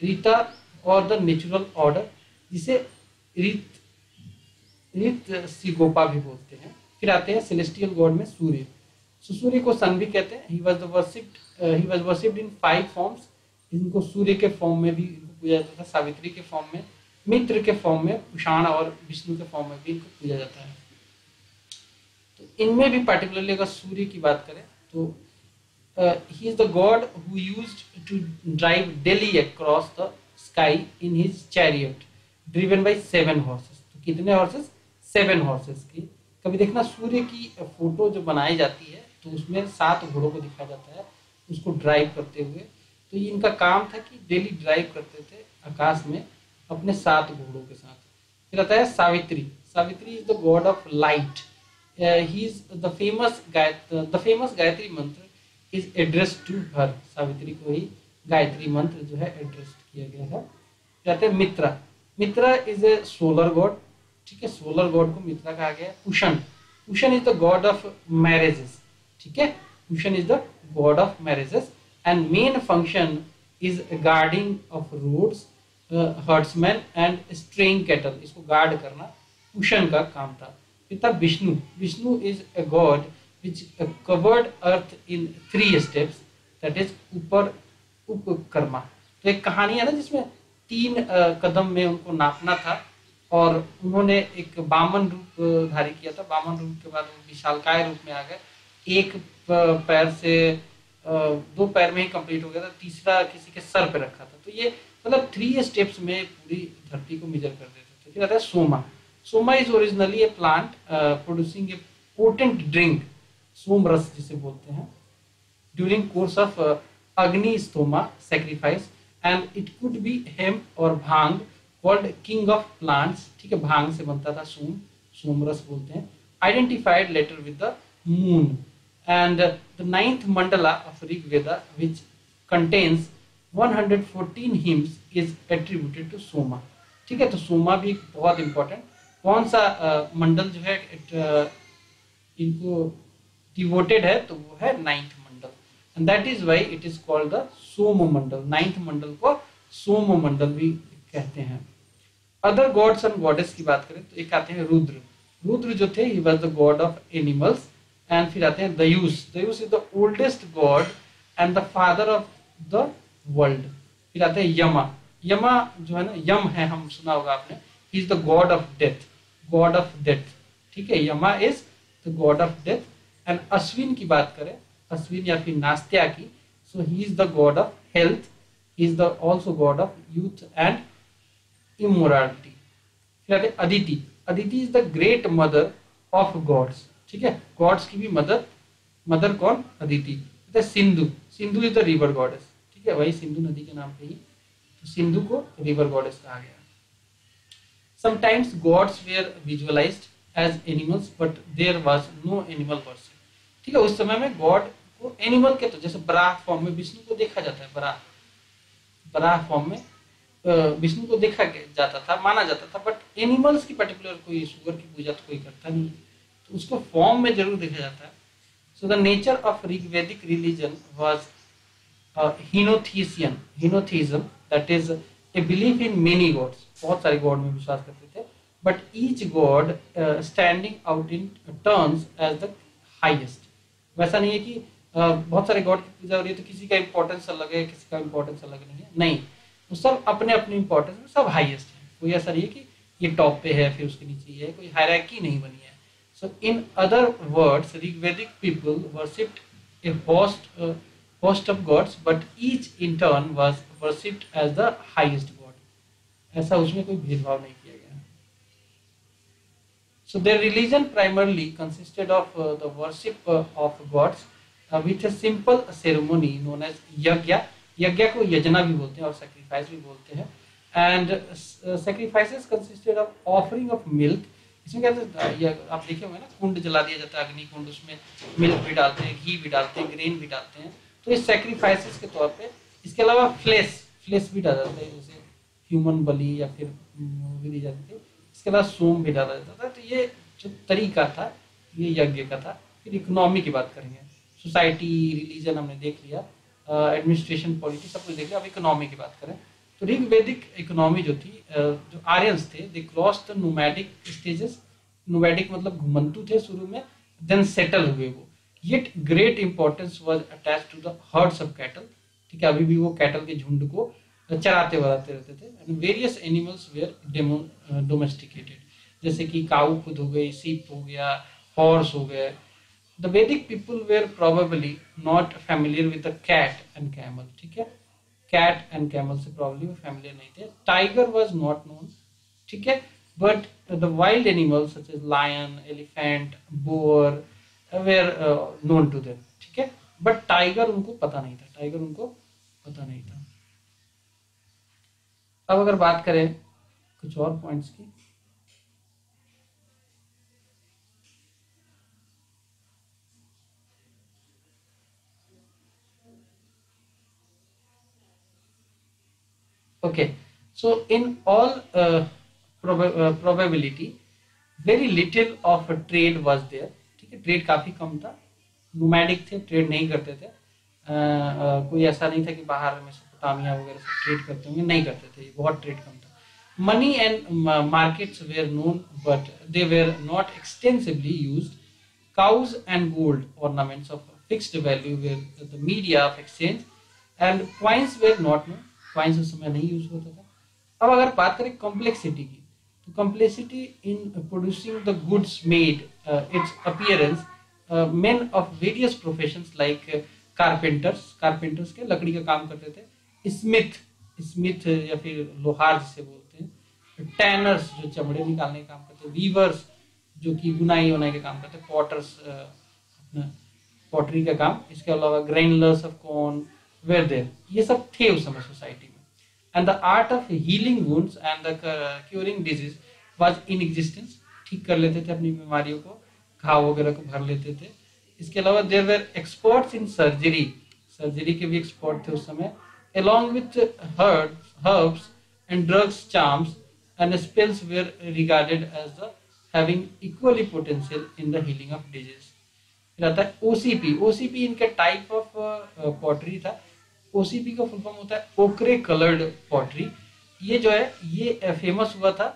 Rita और द नेचुरल ऑर्डर, जिसे रीत सिगोपा भी बोलते हैं। फिर आते हैं सेलेस्टियल गॉड में सूर्य। सूर्य को सन भी कहते हैं। he was worshipped in 5 forms. इनको सूर्य के फॉर्म में भी इनको पूजा जाता था, सावित्री के फॉर्म में, मित्र के फॉर्म में, कुषाण और विष्णु के फॉर्म में भी इनको पूजा जाता है। तो इनमें भी पार्टिकुलरली अगर सूर्य की बात करें तो he is the god who used to drive Delhi across the sky in his chariot driven by 7 horses। तो कितने हॉर्सेस? 7 हॉर्सेस की। कभी देखना सूर्य की फोटो जो बनाई जाती है तो उसमें 7 घोड़ों को दिखाया जाता है उसको ड्राइव करते हुए। तो ये इनका काम था कि डेली ड्राइव करते थे आकाश में अपने 7 घोड़ों के साथ। फिर आता है Savitri. Savitri is the god of light. He is the famous Gayatri mantra is address to her. Savitri को ही गायत्री मंत्र जो है एड्रेस किया गया है। कहते हैं Mitra. Mitra is a solar god ठीक है, सोलर गॉड को मित्रा कहा गया है। Ushan, Ushan is the god of marriages, ठीक है, Ushan is the god of marriages and main function is guarding of roads, herdsmen and straying cattle, इसको गार्ड करना उशन का काम था। फिर था Vishnu, Vishnu is a god which covered earth in 3 steps, that is ऊपर उपकर्मा। तो एक कहानी है ना जिसमें 3 कदम में उनको नापना था और उन्होंने एक वामन रूप धारी किया था। वामन रूप के बाद वो विशालकाय रूप में आ गए, एक पैर से 2 पैर में ही कंप्लीट हो गया था, तीसरा किसी के सर पे रखा था। तो ये मतलब 3 स्टेप्स में पूरी धरती को मेजर कर देते थे। फिर आता है Soma, Soma is originally a plant producing a potent drink, Som ras जिसे बोलते हैं, during course of Agni Stoma sacrifice and it could be hemp और bhang called king of plants, ठीक है, भांग से बनता था सोम, सोम रस बोलते हैं। Identified later with the moon and the 9th mandala of Rigveda which contains 114 hymns is attributed to Soma, ठीक है। तो सोमा भी बहुत इंपॉर्टेंट, कौन सा मंडल जो है इनको डिवोटेड है तो वो है 9th मंडल and that is why it is called the Som mandal. 9th मंडल को सोम मंडल भी कहते हैं। अदर गॉड्स एंड गॉडेस की बात करें तो एक आते हैं रुद्र, रुद्र जो थे he was the god of animals and फिर आते हैं Dyaus, Dyaus is the oldest god and the father of the world. फिर आते हैं यमा, यमा जो है ना, यम है, हम सुना होगा आपने, he is the god of death, god of death, ठीक है, Yama is the god of death. And Ashwin की बात करें, अश्विन या फिर नास्त्या की, so he is the god of health, he is the also god of youth and immorality. फिर आते Aditi, Aditi is the great mother of gods, ठीक है, गॉड्स की भी मदर, मदर कौन, Aditi. Sindhu, Sindhu is the river goddess, ठीक है, वही सिंधु नदी के नाम पे ही, तो सिंधु को रिवर गॉडेस कहा गया। Sometimes gods were visualised as animals but there was no animal worship, ठीक है, उस समय में गॉड को एनिमल के, तो जैसे बराह फॉर्म में विष्णु को देखा जाता है, बराह, बराह फॉर्म में विष्णु को देखा जाता था, माना जाता था, बट एनिमल्स की पर्टिकुलर कोई सुअर की पूजा तो कोई करता नहीं, तो उसको फॉर्म में जरूर देखा जाता है। So the nature of Rigvedic religion was henotheistic, henotheism that is a belief in many gods, बहुत सारे गॉड में विश्वास करते थे, but each god standing out in turns as the highest. वैसा नहीं है कि बहुत सारे गॉड की पूजा हो रही है तो किसी का इंपॉर्टेंस अलग है, किसी का इंपॉर्टेंस अलग नहीं है, नहीं, वो सब अपने अपने इंपॉर्टेंस में सब हाईएस्ट है। कोई ऐसा नहीं है कि ये टॉप पे है फिर उसके नीचे ये है, कोई हायरार्की नहीं बनी है। So in other words Rigvedic people worshipped a host of gods but each in turn was worshipped as the highest god, ऐसा उसमें कोई भेदभाव नहीं किया गया। So their religion primarily consisted of the worship of gods with a simple ceremony known as yagya, यज्ञ को यजना भी बोलते हैं और sacrifice भी बोलते हैं, and sacrifices consisted of offering of milk। इसमें क्या है, आप देखे होंगे ना, कुंड जला दिया जाता है, अग्नि कुंड, उसमें मिल्क भी डालते हैं, घी भी डालते हैं, ग्रेन भी डालते हैं, तो ये सैक्रिफाइसेस के तौर पे। इसके अलावा फ्लेश भी डाला जाता है, जैसे ह्यूमन बलि या फिर भी दी जाती थी। इसके अलावा सोम भी डाला जाता था। तो ये जो तरीका था ये यज्ञ का था। फिर इकोनॉमी की बात करेंगे, सोसाइटी, रिलीजन हमने देख लिया, एडमिनिस्ट्रेशन, पॉलिटी सब कुछ देख लिया। अब इकोनॉमी की बात करें तो ऋग्वेदिक इकोनॉमी जो थी, जो आर्यंस थे, they cross the nomadic stages, nomadic मतलब घुमंतु थे शुरू में, देन सेटल हुए वो। Yet great importance was attached to the herds of cattle, ठीक है, अभी भी वो कैटल के झुंड को चराते वराते रहते थे। And various animals were domesticated, जैसे कि काऊ खुद हो गई, सीप हो गया, हॉर्स हो गए। The Vedic people were probably not familiar with the cat and camel, ठीक है, कैट एंड कैमल से प्रोबेबली वो फैमिलियर नहीं थे। टाइगर वाज नॉट नोन, ठीक है, but the wild animals such as lion, elephant, boar were known to them, ठीक है, बट टाइगर उनको पता नहीं था, टाइगर उनको पता नहीं था। अब अगर बात करें कुछ और पॉइंट्स की, okay, so in all probability very little of trade was there, ठीक है, ट्रेड काफी कम था, नोमैडिक थे, ट्रेड नहीं करते थे। कोई ऐसा नहीं था कि बाहर मेसोपोटामिया वगैरह से ट्रेड करते होंगे, नहीं करते थे, बहुत ट्रेड कम था। Money and markets were known but they were not extensively used. Cows and gold ornaments of fixed value were the media of exchange and coins were not known. Coins उस समय नहीं यूज होता था। अब अगर बात करें कॉम्प्लेक्सिटी की, तो complexity in producing the goods made it's appearance men of various professions like carpenters के लकड़ी का काम करते थे, स्मिथ या फिर लोहार जिसे बोलते हैं, टैनर्स जो चमड़े निकालने का काम करते हैं, वीवर्स जो कि बुनाई उनाई का काम करते हैं, पॉटर्स अपना पॉटरी का काम, इसके अलावा grinders of corn were there, ये सब थे उस समय सोसाइटी में। And the art of healing wounds and the curing disease was in existence, ठीक कर लेते थे अपनी बीमारियों को, घाव वगैरह को भर लेते थे। इसके अलावा there were experts in surgery के भी एक्सपर्ट थे उस समय, along with herbs and drugs, charms and spells were regarded as the having equally potential in the healing of disease। फिर आता है ओसीपी। ओसीपी इनका टाइप ऑफ पॉटरी था। ओसीपी का फुल फॉर्म होता है ओकरे कलर्ड पॉटरी। ये जो है ये फेमस हुआ था,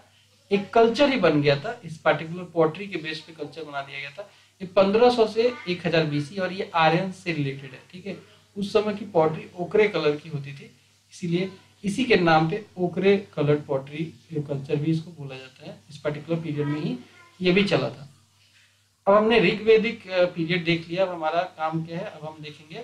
एक कल्चर ही बन गया था, इस पर्टिकुलर पॉटरी के बेस पे कल्चर बना दिया गया था। ये 1500 से 1000 बीसी और ये आर्यन से रिलेटेड है, ठीक है। उस समय की पॉटरी ओकरे कलर की होती थी, इसीलिए इसी के नाम पे ओकरे कलर्ड पॉटरी कल्चर भी इसको बोला जाता है। इस पर्टिकुलर पीरियड में ही ये भी चला था। अब हमने ऋग्वेदिक पीरियड देख लिया, अब हमारा काम क्या है, अब हम देखेंगे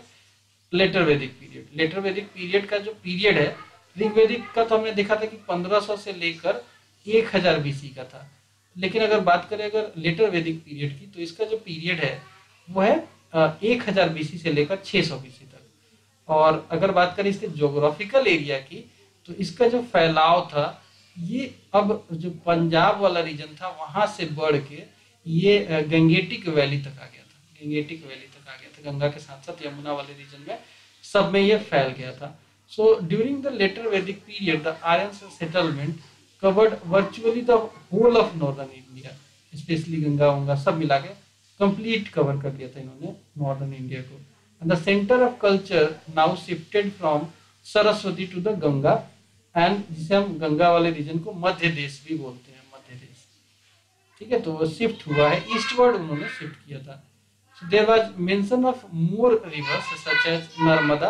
लेटर वैदिक पीरियड। लेटर वैदिक पीरियड का जो पीरियड है, ऋग्वेदिक का तो हमने देखा था कि 1500 से लेकर 1000 बीसी का था, लेकिन अगर बात करें अगर लेटर वैदिक पीरियड की, तो इसका जो पीरियड है वो है 1000 बीसी से लेकर 600 बीसी तक। और अगर बात करें इसके ज्योग्राफिकल एरिया की, तो इसका जो फैलाव था ये अब जो पंजाब वाला रीजन था वहां से बढ़ के ये गंगेटिक वैली तक आ गया था, गंगेटिक वैली तक आ गया था, गंगा के साथ साथ यमुना वाले रीजन में सब में ये फैल गया था। सो ड्यूरिंग द लेटर वैदिक period the Aryan settlement covered virtually the whole of northern India, especially Ganga वंगा सब मिला के कंप्लीट कवर कर दिया था इन्होंने नॉर्दर्न इंडिया को। And the centre of culture now shifted from Saraswati to the Ganga, and जिसे हम गंगा वाले रीजन को मध्य देश भी बोलते हैं, मध्य देश, ठीक है। तो वो शिफ्ट हुआ है, ईस्टवर्ड उन्होंने शिफ्ट किया था। So there was mention of more rivers such as Narmada,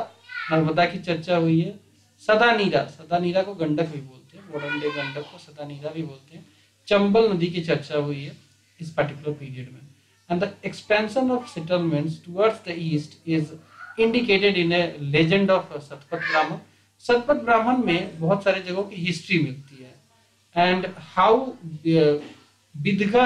Narmada की चर्चा हुई है। सदानीरा, सदानीरा को गंडक भी बोलते हैं, मॉडर्न डे गंडक को सदानीरा भी बोलते हैं। चंबल नदी की चर्चा हुई है इस पर्टिकुलर पीरियड में। And the expansion of settlements towards the east is indicated in A legend of Shatapatha ब्राह्मण। सतपथ ब्राह्मण में बहुत सारे जगहों की हिस्ट्री मिलती है। एंड हाउ विदगा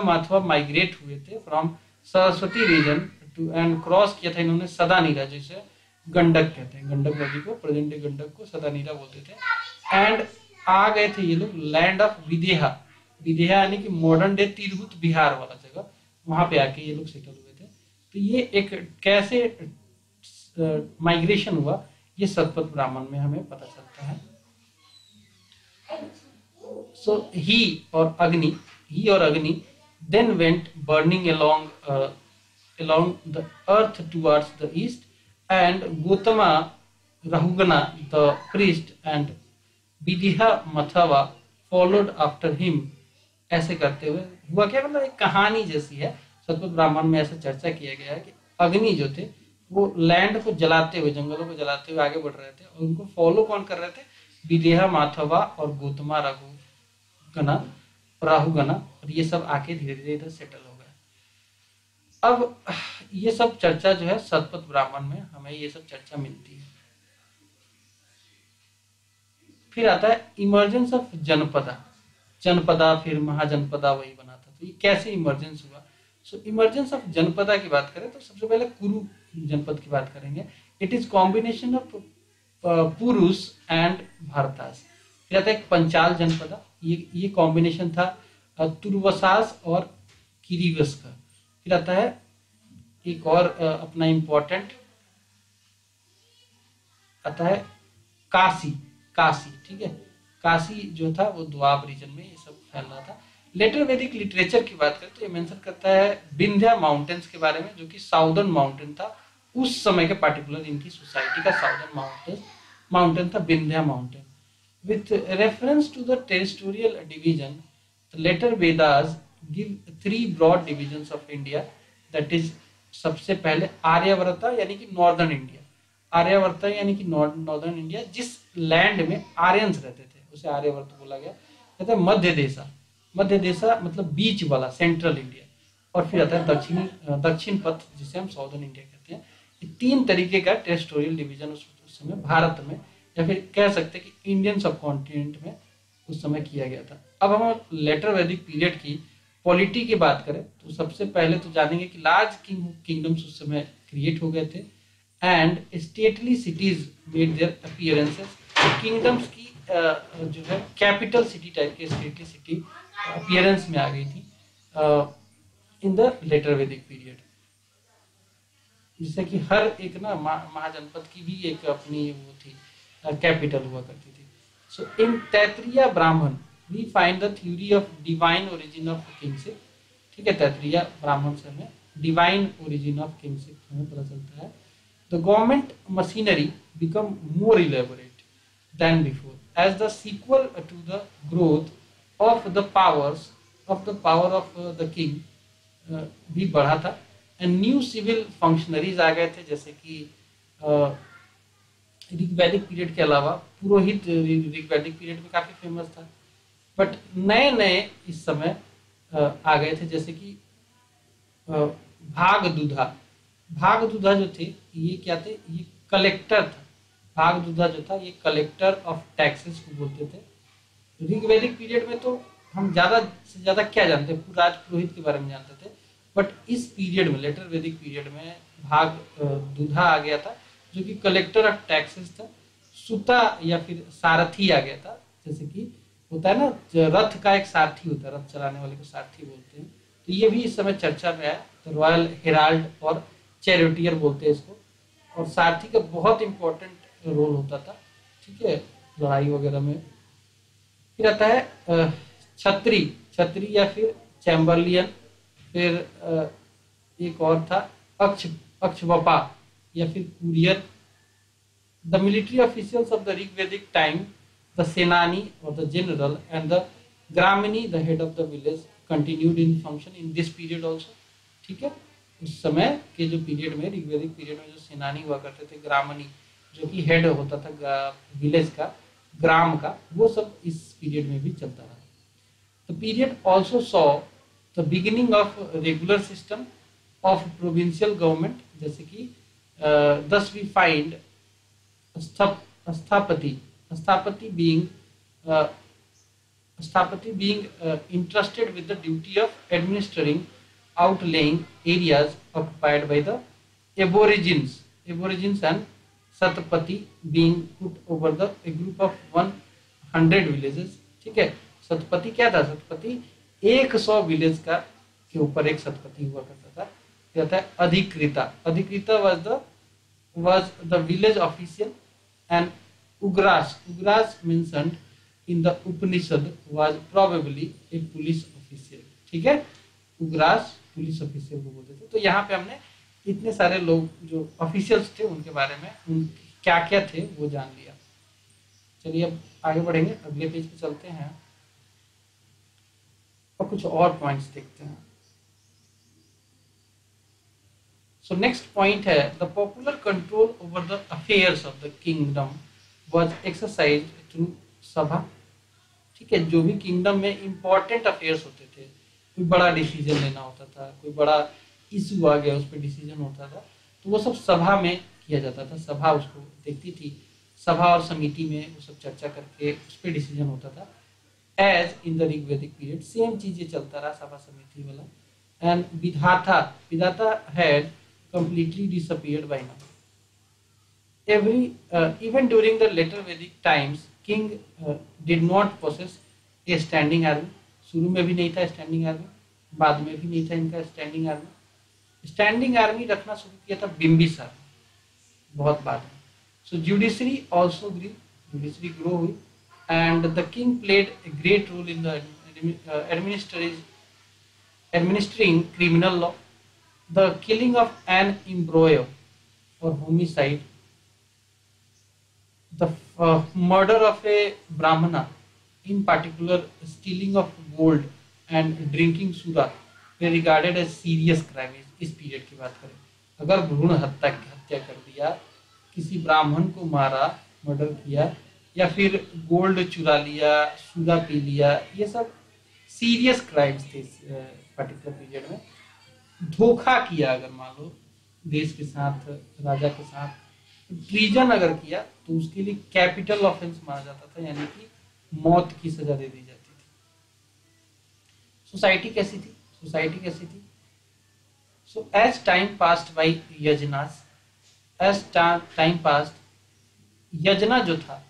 माथवा माइग्रेट हुए थे from Saraswati region to and cross किया था इन्होंने सदानीरा, जिसे गंडक कहते हैं, गंडक नदी को, प्रेजेंट डे गंडक को सदानीरा बोलते थे। एंड आ गए थे ये लोग लैंड ऑफ विदेहा, विदेहा यानी कि मॉडर्न डे तिरहुत बिहार वाला जगह, वहां पे आके ये लोग सेटल हुए थे। तो ये एक कैसे माइग्रेशन हुआ ये सतपथ ब्राह्मण में हमें पता चलता है। सो ही और Agni then went burning along the earth towards the east, and Gautama Rahugana the priest and Vidya Mathava followed after him। ऐसे करते हुए हुआ क्या, मतलब एक कहानी जैसी है। सतपथ ब्राह्मण में ऐसा चर्चा किया गया है कि अग्नि जो थे वो लैंड को जलाते हुए, जंगलों को जलाते हुए आगे बढ़ रहे थे, और उनको फॉलो कौन कर रहे थे, विदेहा माथवा और गौतमा राहुगना, और ये सब आके धीरे धीरे इधर सेटल हो गए। अब ये सब चर्चा जो है सतपथ ब्राह्मण में हमें ये सब चर्चा मिलती है। फिर आता है इमर्जेंस ऑफ जनपदा, फिर महाजनपदा वही बना था। तो ये कैसे इमर्जेंस हुआ। सो इमर्जेंस ऑफ जनपदा की बात करें तो सबसे पहले कुरु जनपद की बात करेंगे। इट इज कॉम्बिनेशन ऑफ पुरुष एंड भारतास। फिर आता है पंचाल जनपदा, ये कॉम्बिनेशन था तुर्वसास और किरीवस का। फिर आता है एक और अपना इंपॉर्टेंट आता है काशी, ठीक है। काशी जो था वो द्वाब रीजन में ये सब फैल रहा था। लेटर वैदिक लिटरेचर की बात करें तो ये मेंशन करता है विंध्या माउंटेन्स के बारे में, जो कि साउदर्न माउंटेन था उस समय के, पार्टिकुलर इनकी सोसाइटी का साउदर्न माउंटेन था Vindhya mountain. With reference to the territorial division, the later Vedas give 3 broad divisions of India, that is सबसे पहले आर्यावर्ता यानी कि नॉर्दर्न इंडिया, आर्यावर्ता यानी कि नॉर्दर्न इंडिया, जिस लैंड में आर्यंस रहते थे उसे आर्यावर्त बोला गया। कहते हैं मध्य देशा, मध्य देशा मतलब बीच वाला, सेंट्रल इंडिया, और फिर आता है दक्षिण पथ जिसे हम साउदर्न इंडिया कहते हैं। ये 3 तरीके का टेरिटोरियल डिवीजन उस समय भारत में, या फिर कह सकते हैं कि इंडियन सब कॉन्टिनेंट में उस समय किया गया था। अब हम लेटर वैदिक पीरियड की पॉलिटी की बात करें तो सबसे पहले तो जानेंगे कि लार्ज किंगडम्स उस समय क्रिएट हो गए थे and stately cities made their appearances. Kingdoms की जो है कैपिटल सिटी टाइप के स्टेटली सिटी अपीयरेंस में आ गई थी इन द लेटर वैदिक पीरियड, जिससे कि हर एक ना महाजनपद की भी एक अपनी वो थी, कैपिटल हुआ करती थी। सो in Taittiriya Brahmana we find the theory of divine origin of kingship. ठीक है, तैत्रीय ब्राह्मण से हमें डिवाइन ओरिजिन ऑफ किंगशिप हमें पता चलता है। The government machinery become more elaborate than before as the sequel to the growth of the power of the king भी बढ़ा था एंड न्यू सिविल फंक्शनरीज आ गए थे, जैसे कि ऋग्वैदिक पीरियड के अलावा पुरोहित ऋग्वैदिक पीरियड में काफी फेमस था, बट नए नए इस समय आ गए थे, जैसे कि भागदूधा जो थे ये क्या थे, ये कलेक्टर था। भागदूधा जो था ये कलेक्टर ऑफ टैक्सेस को बोलते थे। ऋग्वैदिक पीरियड में तो हम ज्यादा से ज्यादा क्या जानते हैं, राज पुरोहित के बारे में जानते थे, बट इस पीरियड में लेटर वैदिक पीरियड में भागदूधा आ गया था जो कि कलेक्टर ऑफ टैक्सेस था। सुता या फिर सारथी आ गया था, जैसे कि होता है ना रथ का एक सारथी होता है, रथ चलाने वाले को सारथी बोलते हैं, तो ये भी इस समय चर्चा में है। तो रॉयल हेराल्ड और चैरिटियर बोलते हैं इसको, और सारथी का बहुत इंपॉर्टेंट रोल होता था, ठीक है, लड़ाई वगैरह में। फिर आता है छत्री या फिर चैम्बरलियन, फिर एक और था अक्षवपा या फिर courier. The military officials of the Rigvedic time, the Senani और the general and the Gramini, the head of the village, continued in function in this period also. ठीक है, उस समय के जो पीरियड में, ऋग्वैदिक पीरियड में जो सेनानी हुआ करते थे, ग्रामनी जो कि हेड होता था विलेज का, ग्राम का, वो सब इस पीरियड में भी चलता रहा। The period also saw the beginning of regular system of provincial government, जैसे कि thus we find Asthapati being entrusted with the duty of administering outlying areas occupied by the aborigines and Satpati being put over a group of 100 villages। ठीक है, सतपति क्या था, सतपति 100 विलेज का के ऊपर एक सतपति हुआ करता था। कहता है अधिकृता was the village official and Ugras mentioned in the Upanishad was probably a police official। ठीक है, उग्रास पुलिस ऑफिशियल को बोलते थे। तो यहाँ पे हमने इतने सारे लोग जो ऑफिशियल्स थे उनके बारे में, उन क्या क्या थे वो जान लिया। चलिए अब आगे बढ़ेंगे, अगले पेज पे चलते हैं और कुछ और पॉइंट्स देखते हैं। So next point है the popular control over the affairs of the kingdom was exercised through सभा। ठीक है, जो भी किंगडम में इंपॉर्टेंट अफेयर्स होते थे, कोई बड़ा डिसीजन लेना होता था, कोई बड़ा इशू आ गया उस पर डिसीजन होता था, तो वो सब सभा में किया जाता था। सभा उसको देखती थी, सभा और समिति में वो सब चर्चा करके उस पर डिसीजन होता था। As in the Rigvedic period same चीज ये चलता रहा, सभा समिति वाला। And Vidhata had completely disappeared by now. Even during the later Vedic times, king did not possess a standing army। शुरू में भी नहीं था स्टैंडिंग आर्मी, बाद में भी नहीं था इनका स्टैंडिंग आर्मी। स्टैंडिंग आर्मी रखना शुरू किया था बिंबिसार, बहुत बाद में। सो जुडिशरी ऑल्सो ग्री, जुडिशरी ग्रो हुई। and the king played a great role in the administering criminal law. The killing of an embroyo for homicide, the murder of a brahmana, in particular stealing of gold and drinking sura, were regarded as serious crime. इस पीरियड की बात करें, अगर भ्रूण हत्या कर दिया, किसी ब्राह्मण को मारा, मर्डर किया, या फिर गोल्ड चुरा लिया, सूरा पी लिया, ये सब सीरियस क्राइम्स थे इस पर्टिकुलर पीरियड में. धोखा किया अगर मान लो देश के साथ, राजा के साथ, ट्रीजन अगर किया तो उसके लिए कैपिटल ऑफेंस माना जाता था, यानी कि मौत की सजा दे दी जाती थी. सोसाइटी कैसी थी? सोसाइटी कैसी थी? So as time passed by yajnas, as time passed, yajna जो था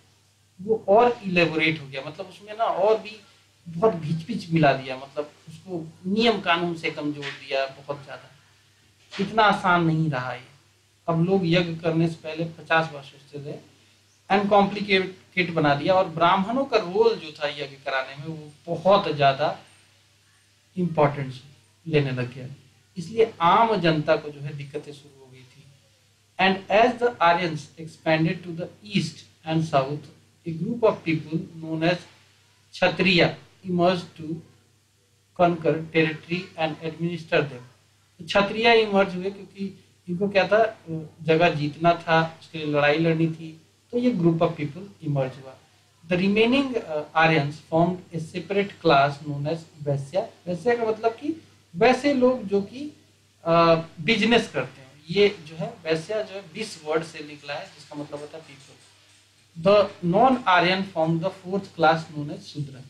वो और इलेबोरेट हो गया, मतलब उसमें ना और भी बहुत घिच पिच मिला दिया, मतलब उसको नियम कानून से कम जोड़ दिया बहुत ज्यादा. इतना आसान नहीं रहा ये. अब लोग यज्ञ करने से पहले 50 बार सोचते थे, अनकॉम्प्लिकेटेड बना दिया, और ब्राह्मणों का रोल जो था यज्ञ कराने में वो बहुत ज्यादा इंपॉर्टेंस लेने लग गया. इसलिए आम जनता को जो है दिक्कतें शुरू हो गई थी. And as the Aryans expanded to the east and south, a group of people known as Kshatriya emerge to conquer territory and administer them. Kshatriya emerge हुए क्योंकि इनको क्या था, जगह जीतना था, उसके लिए लड़ाई लड़नी थी, तो ये ग्रुप ऑफ पीपल इमर्ज हुआ. The remaining Aryans formed a separate class known as Vaishya. Vaishya का मतलब कि वैसे लोग जो कि बिजनेस करते हैं. ये जो है वैश्या जो है दिस वर्ड से निकला है, जिसका मतलब होता है people. The non Aryan form the fourth class known as Shudra.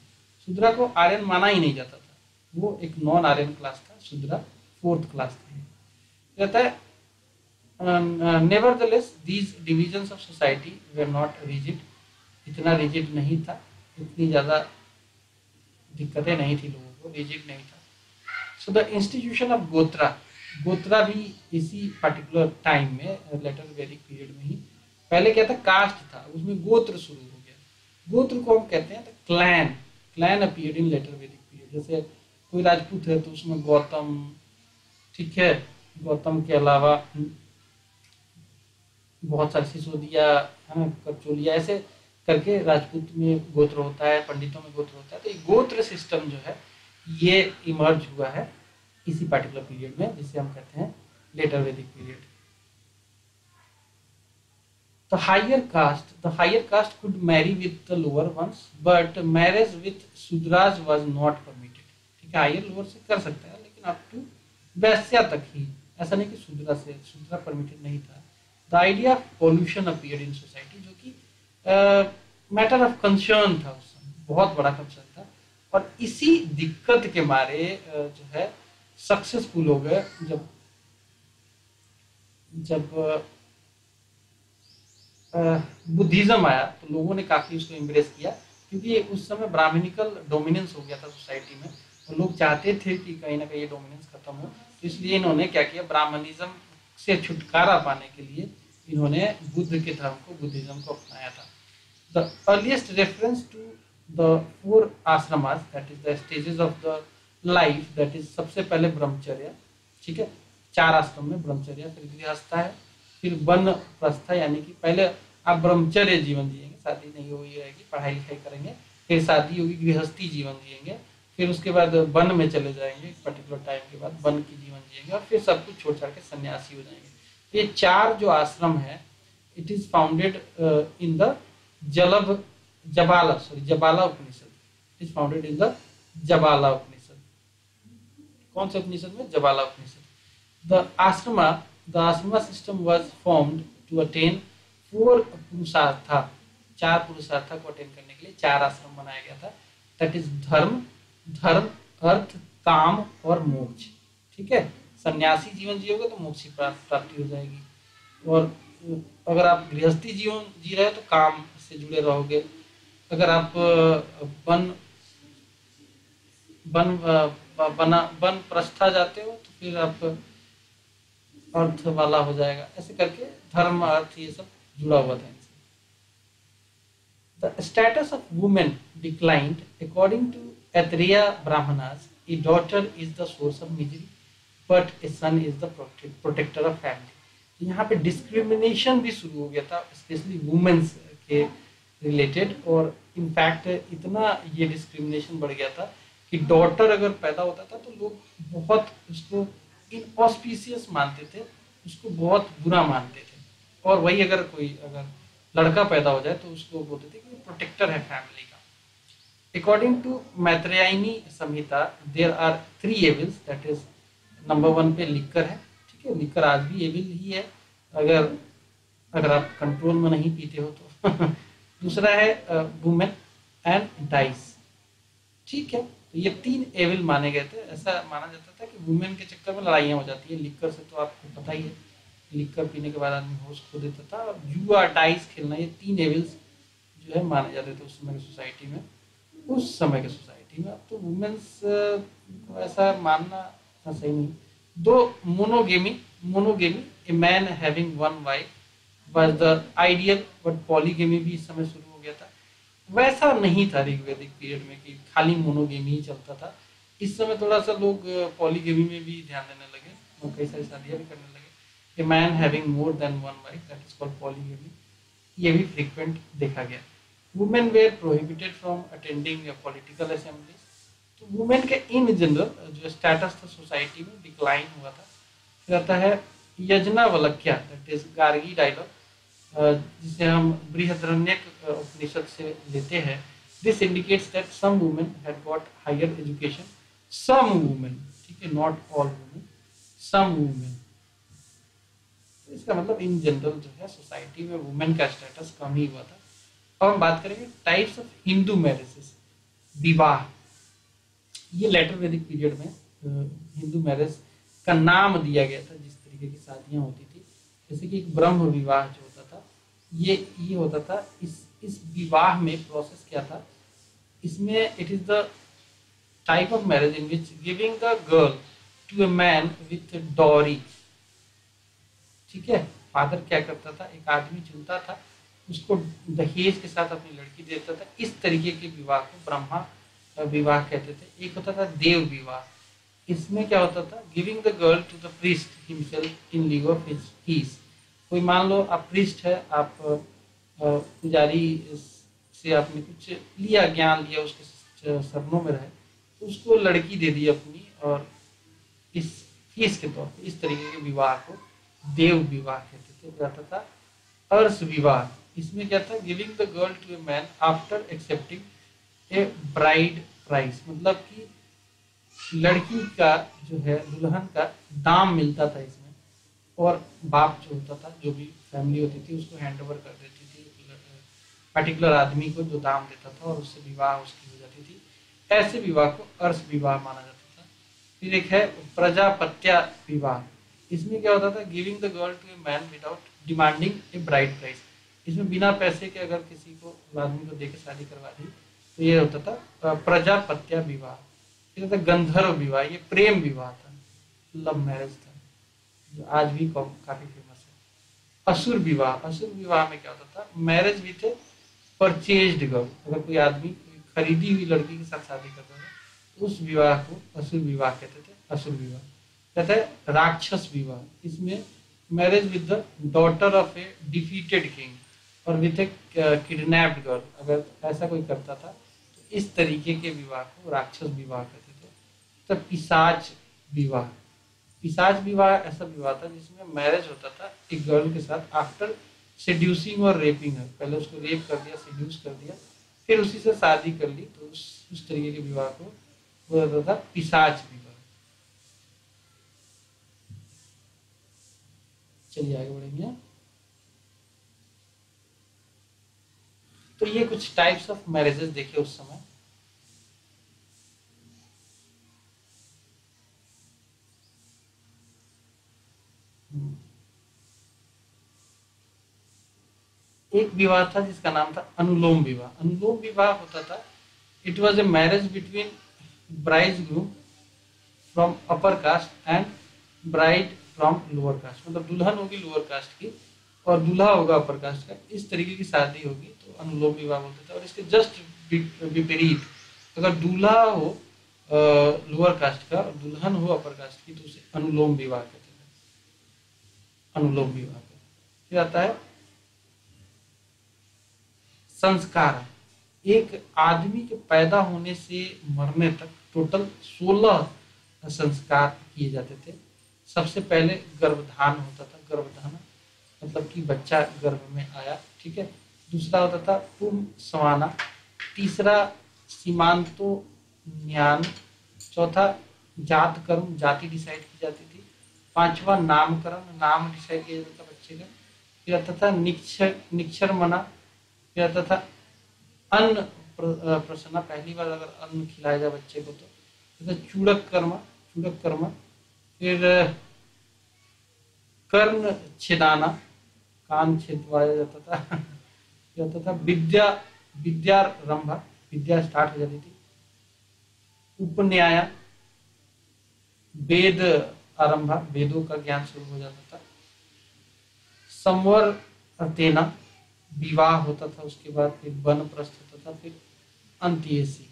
Shudra को आर्यन माना ही नहीं जाता था, वो एक नॉन आर्यन क्लास था. शूद्र फोर्थ क्लास था. कहता है nevertheless these divisions of society were not rigid. इतना रिजिड नहीं था, इतनी ज्यादा दिक्कतें नहीं थी लोगों को, रिजिड नहीं था. सो द इंस्टीट्यूशन ऑफ गोत्रा, गोत्रा भी इसी पर्टिकुलर टाइम में, लेटर वैदिक पीरियड में ही. पहले क्या था, कास्ट था, उसमें गोत्र शुरू हो गया. गोत्र को हम कहते हैं clan. Clan appeared in later वैदिक पीरियड. जैसे कोई राजपूत है तो उसमें गौतम, ठीक है, गौतम के अलावा बहुत सारे सिसोदिया, करचोलिया, ऐसे करके राजपूत में गोत्र होता है, पंडितों में गोत्र होता है. तो ये गोत्र सिस्टम जो है ये इमर्ज हुआ है इसी पर्टिकुलर पीरियड में, जिसे हम कहते हैं लेटर वैदिक period. The higher caste could marry with the lower ones, but marriage with Sudras was not permitted. ठीक है, हायर लोअर से कर सकता है, लेकिन अप टू वैश्या तक ही, ऐसा नहीं कि शूद्रा परमिटेड नहीं था. The idea of pollution appeared in society, जो कि मैटर ऑफ कंसर्न था उस समय, बहुत बड़ा कंसर्न था. और इसी दिक्कत के मारे जो है सक्सेसफुल हो गए. जब बुद्धिज्म आया तो लोगों ने काफी उसको एम्ब्रेस किया, क्योंकि उस समय ब्राह्मणिकल डोमिनेंस हो गया था सोसाइटी में, और लोग चाहते थे कि कहीं ना कहीं ये डोमिनेंस खत्म हो. तो इसलिए इन्होंने क्या किया, ब्राह्मणिज्म से छुटकारा पाने के लिए इन्होंने बुद्ध के धर्म को, बुद्धिज्म को अपनाया था. The earliest reference to the 4 ashramas, that is the stages of the life, that is सबसे पहले ब्रह्मचर्य. ठीक है, 4 आश्रम में ब्रह्मचर्य, फिर गृहस्था है, फिर वन प्रस्था, यानी कि पहले आप ब्रह्मचर्य जीवन जिएंगे, शादी नहीं होगी रहेगी, पढ़ाई लिखाई करेंगे, फिर शादी होगी, गृहस्थी जीवन जिएंगे, फिर उसके बाद वन में चले जाएंगे, पर्टिकुलर टाइम के बाद वन की जीवन जिएंगे, और फिर सब कुछ छोड़ छाड़ के सन्यासी हो जाएंगे. ये 4 जो आश्रम है, it is founded in the Jabala Upanishad. Is founded in the Jabala Upanishad. कौन से उपनिषद में? Jabala Upanishad. The ashrama system was formed to attain 4 purushartha. 4 purushartha को अटेन करने के लिए 4 आश्रम बनाया गया था. दैट इज धर्म, अर्थ, काम और मोक्ष. ठीक है, सन्यासी जीवन जियोगे तो मोक्ष की प्राप्ति हो जाएगी, और अगर आप गृहस्थी जीवन जी रहे हो तो काम से जुड़े रहोगे. अगर आप वन प्रस्था जाते हो तो फिर आप अर्थ वाला हो जाएगा. ऐसे करके धर्म, अर्थ, ये सब जुड़ा हुआ था इनसे. The status of women declined. According to Atriya Brahmanas, a daughter is the source of misery, but a son is the protector of family. यहाँ पे डिस्क्रिमिनेशन भी शुरू हो गया था, स्पेशली वुमेन्स के रिलेटेड, और इनफैक्ट इतना ये डिस्क्रिमिनेशन बढ़ गया था कि डॉटर अगर पैदा होता था तो लोग बहुत उसको इनऑस्पिशियस मानते थे, उसको बहुत बुरा मानते थे, और वही अगर लड़का पैदा हो जाए तो उसको बोलते थे कि प्रोटेक्टर है फैमिली का। According to Maitrayani Samhita there are 3 evils, that is number 1 पे लिक्कर है, ठीक है, लिक्कर आज भी एविल ही है अगर आप कंट्रोल में नहीं पीते हो तो दूसरा है वुमेन एंड डाइस, ठीक है। तो ये 3 एविल माने गए थे। ऐसा माना जाता था कि वुमेन के चक्कर में लड़ाइयाँ हो जाती है, लिक्कर से तो आपको पता ही है, लिक्कर पीने के बाद आदमी होश खो देता था, और जुआ डाइस खेलना, ये 3 एविल्स जो है माने जाते थे उस समय की सोसाइटी में, अब तो वुमेन्स को ऐसा मानना सही नहीं। दो monogamy A man having 1 wife was the ideal, but polygamy भी इस समय शुरू हो गया था। वैसा नहीं था ऋग्वैदिक पीरियड में कि खाली मोनोगेमी ही चलता था। इस समय थोड़ा सा लोग पॉलीगेमी में भी ध्यान देने लगे और कई सारी शादियां भी करने लगे। A man having more than 1 wife, that is called polygamy, ये भी फ्रीक्वेंट देखा गया। Women were prohibited from attending political assembly. तो वुमेन के इन जनरल जो स्टेटस था सोसाइटी में डिक्लाइन हुआ था। फिर आता है Yajnavalkya, that is Gargi dialogue, जिसे हम बृहदारण्यक उपनिषद से लेते हैं। This indicates that some women had got higher education, some women, ठीक है, not all women, some women. इसका मतलब इन जनरल जो है सोसाइटी में वुमेन का स्टेटस कम ही हुआ था। अब हम बात करेंगे टाइप्स ऑफ हिंदू मैरिजेस, विवाह। ये लेटर वैदिक पीरियड में हिंदू मैरिज का नाम दिया गया था जिस तरीके की शादियां होती थी। जैसे कि एक ब्रह्म विवाह जो होता था, ये होता था। इस विवाह में प्रोसेस क्या था, इसमें it is the type of marriage in which giving the girl to a man with dowry, ठीक है। फादर क्या करता था, एक आदमी चुनता था, उसको दहेज के साथ अपनी लड़की देता था। इस तरीके के विवाह को ब्रह्मा विवाह कहते थे। एक होता था देव विवाह, इसमें क्या होता था, giving the girl to the priest himself in lieu of his fees. कोई मान लो आप प्रीस्ट है, आप पुजारी से आपने कुछ लिया, ज्ञान लिया, उसके शरणों में रहे, तो उसको लड़की दे दी अपनी, और इस फीस के तौर पर इस तरीके के विवाह को देव विवाह कहते थे। जाता था अर्स विवाह, इसमें क्या था, giving the girl to a man after accepting a bride price, मतलब कि लड़की का जो है दुल्हन का दाम मिलता था इसमें, और बाप जो होता था, जो भी फैमिली होती थी, उसको हैंड ओवर कर देती थी पर्टिकुलर आदमी को जो दाम देता था, और उससे विवाह उसकी हो जाती थी। ऐसे विवाह को अर्स विवाह माना जाता था। फिर एक है प्रजापत्या विवाह, इसमें क्या होता था, giving the girl to a man without demanding a bride price. इसमें बिना पैसे के अगर किसी को आदमी को देकर शादी करवा दी तो ये होता था प्रजापत्या विवाह। फिर होता गंधर्व विवाह, ये प्रेम विवाह था, लव मैरिज था, जो आज भी काफी फेमस है। असुर विवाह में क्या होता था, marriage with A purchased girl, अगर कोई आदमी कोई खरीदी हुई लड़की के साथ शादी करता था तो उस विवाह को असुर विवाह कहते थे। असुर विवाह कहते हैं राक्षस विवाह, इसमें marriage with the daughter of A defeated king और विथ ए किडनैप्ड गर्ल, अगर ऐसा कोई करता था तो इस तरीके के विवाह को राक्षस विवाह कहते थे। तो पिशाच विवाह ऐसा विवाह था जिसमें मैरिज होता था एक गर्ल के साथ आफ्टर सेड्यूसिंग और रेपिंग है, पहले उसको रेप कर दिया, सेड्यूस कर दिया, फिर उसी से शादी कर ली, तो उस तरीके के विवाह को बोला था पिशाच विवाह। चलिए आगे बढ़ेंगे। तो ये कुछ टाइप्स ऑफ मैरिजेस देखे उस समय। एक विवाह था जिसका नाम था अनुलोम विवाह। अनुलोम विवाह होता था, it was a marriage between bridegroom from upper caste and bride from lower caste, मतलब दुल्हन होगी लोअर कास्ट की और दूल्हा होगा अपर कास्ट का, इस तरीके की शादी होगी तो अनुलोम विवाह बोलते थे। इसके जस्ट विपरीत, अगर दूल्हा हो लोअर कास्ट का और दुल्हन हो अपर कास्ट की तो उसे अनुलोम विवाह कहते हैं, अनुलोम विवाह कहते हैं। फिर आता है संस्कार। एक आदमी के पैदा होने से मरने तक टोटल 16 संस्कार किए जाते थे। सबसे पहले गर्भधान होता था, गर्भधान मतलब कि बच्चा गर्भ में आया, ठीक है। दूसरा होता था पुम समाना, तीसरा सीमांतो ज्ञान, चौथा जात कर्म, जाति डिसाइड की जाती थी, पांचवा नामकरण, नाम डिसाइड किया जाता था बच्चे का। फिर आता था निक्षर मना, फिर आता था अन्न प्रसन्ना, पहली बार अगर अन्न खिलाया जाए बच्चे को तो चूड़क कर्म, फिर कर्ण छेदाना, कान छेदवाया जाता था फिर आता था विद्यारंभ, विद्या स्टार्ट हो जाती थी, उपन्याय, वेद आरंभ, वेदों का ज्ञान शुरू हो जाता था, संवर्तेना, विवाह होता था, उसके बाद फिर वनप्रस्थ होता था, फिर अंत्येसी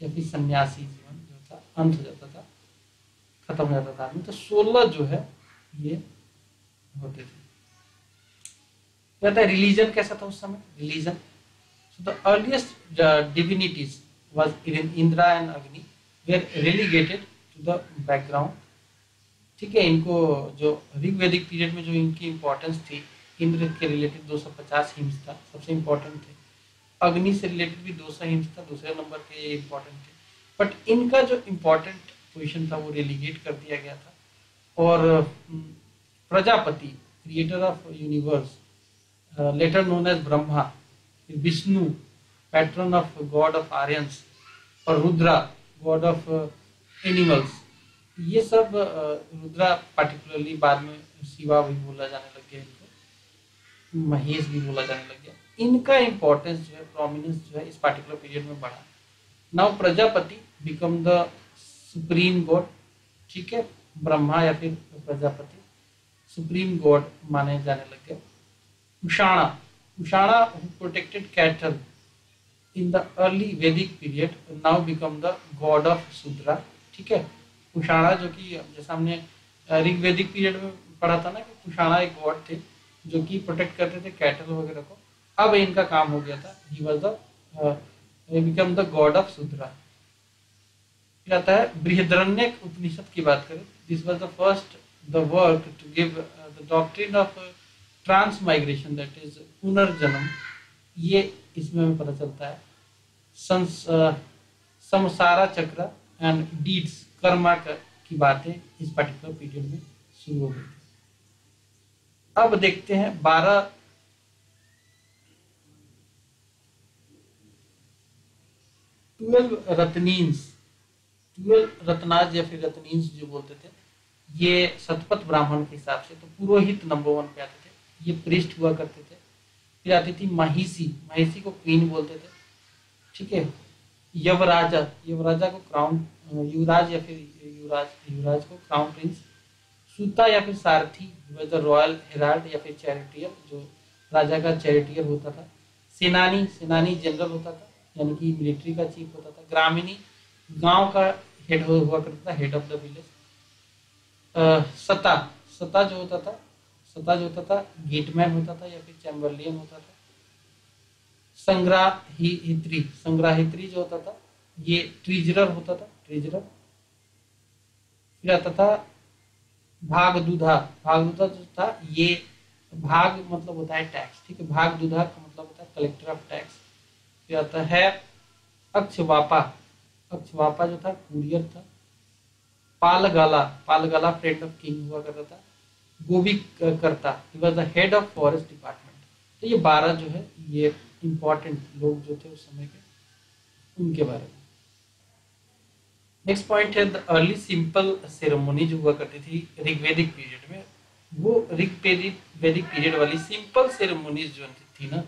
या फिर सन्यासी जीवन जो था अंत हो जाता था, खत्म हो जाता था आदमी। तो 16 जो है ये होते थे। कहता है रिलीजन कैसा था उस समय, religion, so the earliest divinities was Indra and Agni were relegated to the background, ठीक है। इनको जो ऋग्वैदिक पीरियड में जो इनकी इंपॉर्टेंस थी, इंद्र के रिलेटेड 250 हिम्स था, सबसे इंपॉर्टेंट थे। अग्नि से रिलेटेड भी 200 हिम्स था, दूसरे नंबर पे ये इंपॉर्टेंट थे। बट इनका जो इंपॉर्टेंट पोजीशन था वो रेलीगेट कर दिया गया था। और Prajapati, creator of universe, later known as Brahma, फिर Vishnu, patron of god of Aryans, और रुद्रा, गॉड ऑफ एनिमल्स, ये सब रुद्रा पार्टिकुलरली बाद में शिवा भी बोला जाने लग गया, इनको महेश भी बोला जाने लग गया। इनका इंपॉर्टेंस जो है, प्रोमिनेंस जो है इस पार्टिकुलर पीरियड में बढ़ा। Now Prajapati become the supreme God, ठीक है, ब्रह्मा या फिर प्रजापति सुप्रीम गॉड माने जाने लग गए। उषाणा who protected cattle in the early Vedic period now become the god of Shudra, ठीक है। उषाणा जो कि जैसा हमने ऋग्वैदिक पीरियड में पढ़ा था ना कि उषाणा एक गॉड थे जो कि प्रोटेक्ट करते थे कैटल वगैरह को, अब इनका काम हो गया था, he was the become the god of Shudra। फिर आता है बृहदारण्यक उपनिषद की बात करें, this was the first the work to give the doctrine of transmigration, that is पुनर्जन्म, ये इसमें हमें पता चलता है। समसारा चक्र एंड डीड्स, कर्मा की बातें इस पर्टिकुलर पीरियड में शुरू हो गई थी। अब देखते हैं 12 रत्नींस, 12 रत्नाज या फिर रत्नींस जो बोलते थे, ये शतपथ ब्राह्मण के हिसाब से तो पुरोहित नंबर 1 पे आते थे, ये प्रीस्ट हुआ करते थे। फिर आती थी महिषी, महिषी को क्वीन बोलते थे, ठीक है। यवराजा, यवराजा को क्राउन, युवराज या फिर युवराज को क्राउन प्रिंस। सूता या फिर सारथी, द रॉयल हेराल्ड या फिर चैरिटियर, जो राजा का चैरिटियर होता था। सेनानी, सेनानी जनरल होता था, यानी कि मिलिट्री का चीफ होता था। ग्रामीणी, गांव का हेड हुआ करता था, हेड ऑफ द विलेज। सता, सता जो होता था, सता जो होता था गेटमैन होता था या फिर चैम्बरलियन होता था। संग्राहित्री, संग्राहित्री जो होता था ये ट्रेजरर होता था, ट्रेजरर। फिर आता था भागदूधा, भागदूधा जो था ये भाग मतलब होता है टैक्स, ठीक है, भागदूधा का मतलब होता है कलेक्टर ऑफ टैक्स। फिर आता है अक्षवापा, अक्षवापा जो था कुरियर था। Palagala, Palagala friend of king हुआ करता था। Govikarta, he was the head of forest department. तो ये 12 जो है ये इंपॉर्टेंट लोग जो थे उस समय के, उनके बारे में। नेक्स्ट पॉइंट है द अर्ली सिंपल सेरेमनी जो हुआ करती थी ऋग्वैदिक पीरियड में, वो ऋग्वैदिक पीरियड वाली सिंपल सेरेमनीज जो थी ना,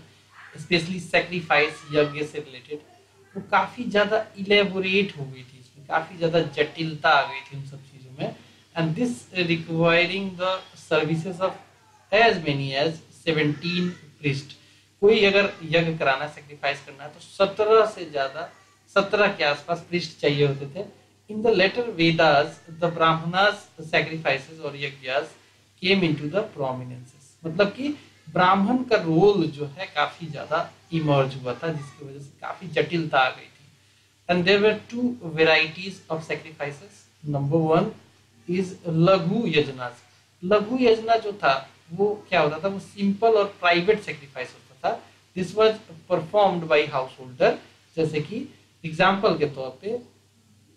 स्पेशली सैक्रिफाइस यज्ञ से रिलेटेड, वो काफी ज्यादा इलेबोरेट हो गई थी, इसमें काफी ज्यादा जटिलता आ गई थी उन सब चीजों में। And this requiring the services of as many as 17 priest, कोई अगर यज्ञ कराना, सेक्रीफाइस करना है, तो 17 से ज्यादा, 17 के आसपास प्रीस्ट चाहिए होते थे। In the later Vedas the Brahmanas sacrifices और यज्ञास केम इनटू द प्रोमिनेंसेस, मतलब कि ब्राह्मण का रोल जो है काफी ज्यादा इमर्ज हुआ था, जिसकी वजह से काफी जटिलता आ गई थी। And there were two varieties of sacrifices. Number one is laghu yajnas. लघु यजना जो था वो क्या होता था, वो सिंपल और प्राइवेट सेक्रीफाइस होता था। This was performed by house holder, जैसे कि एग्जाम्पल के तौर पे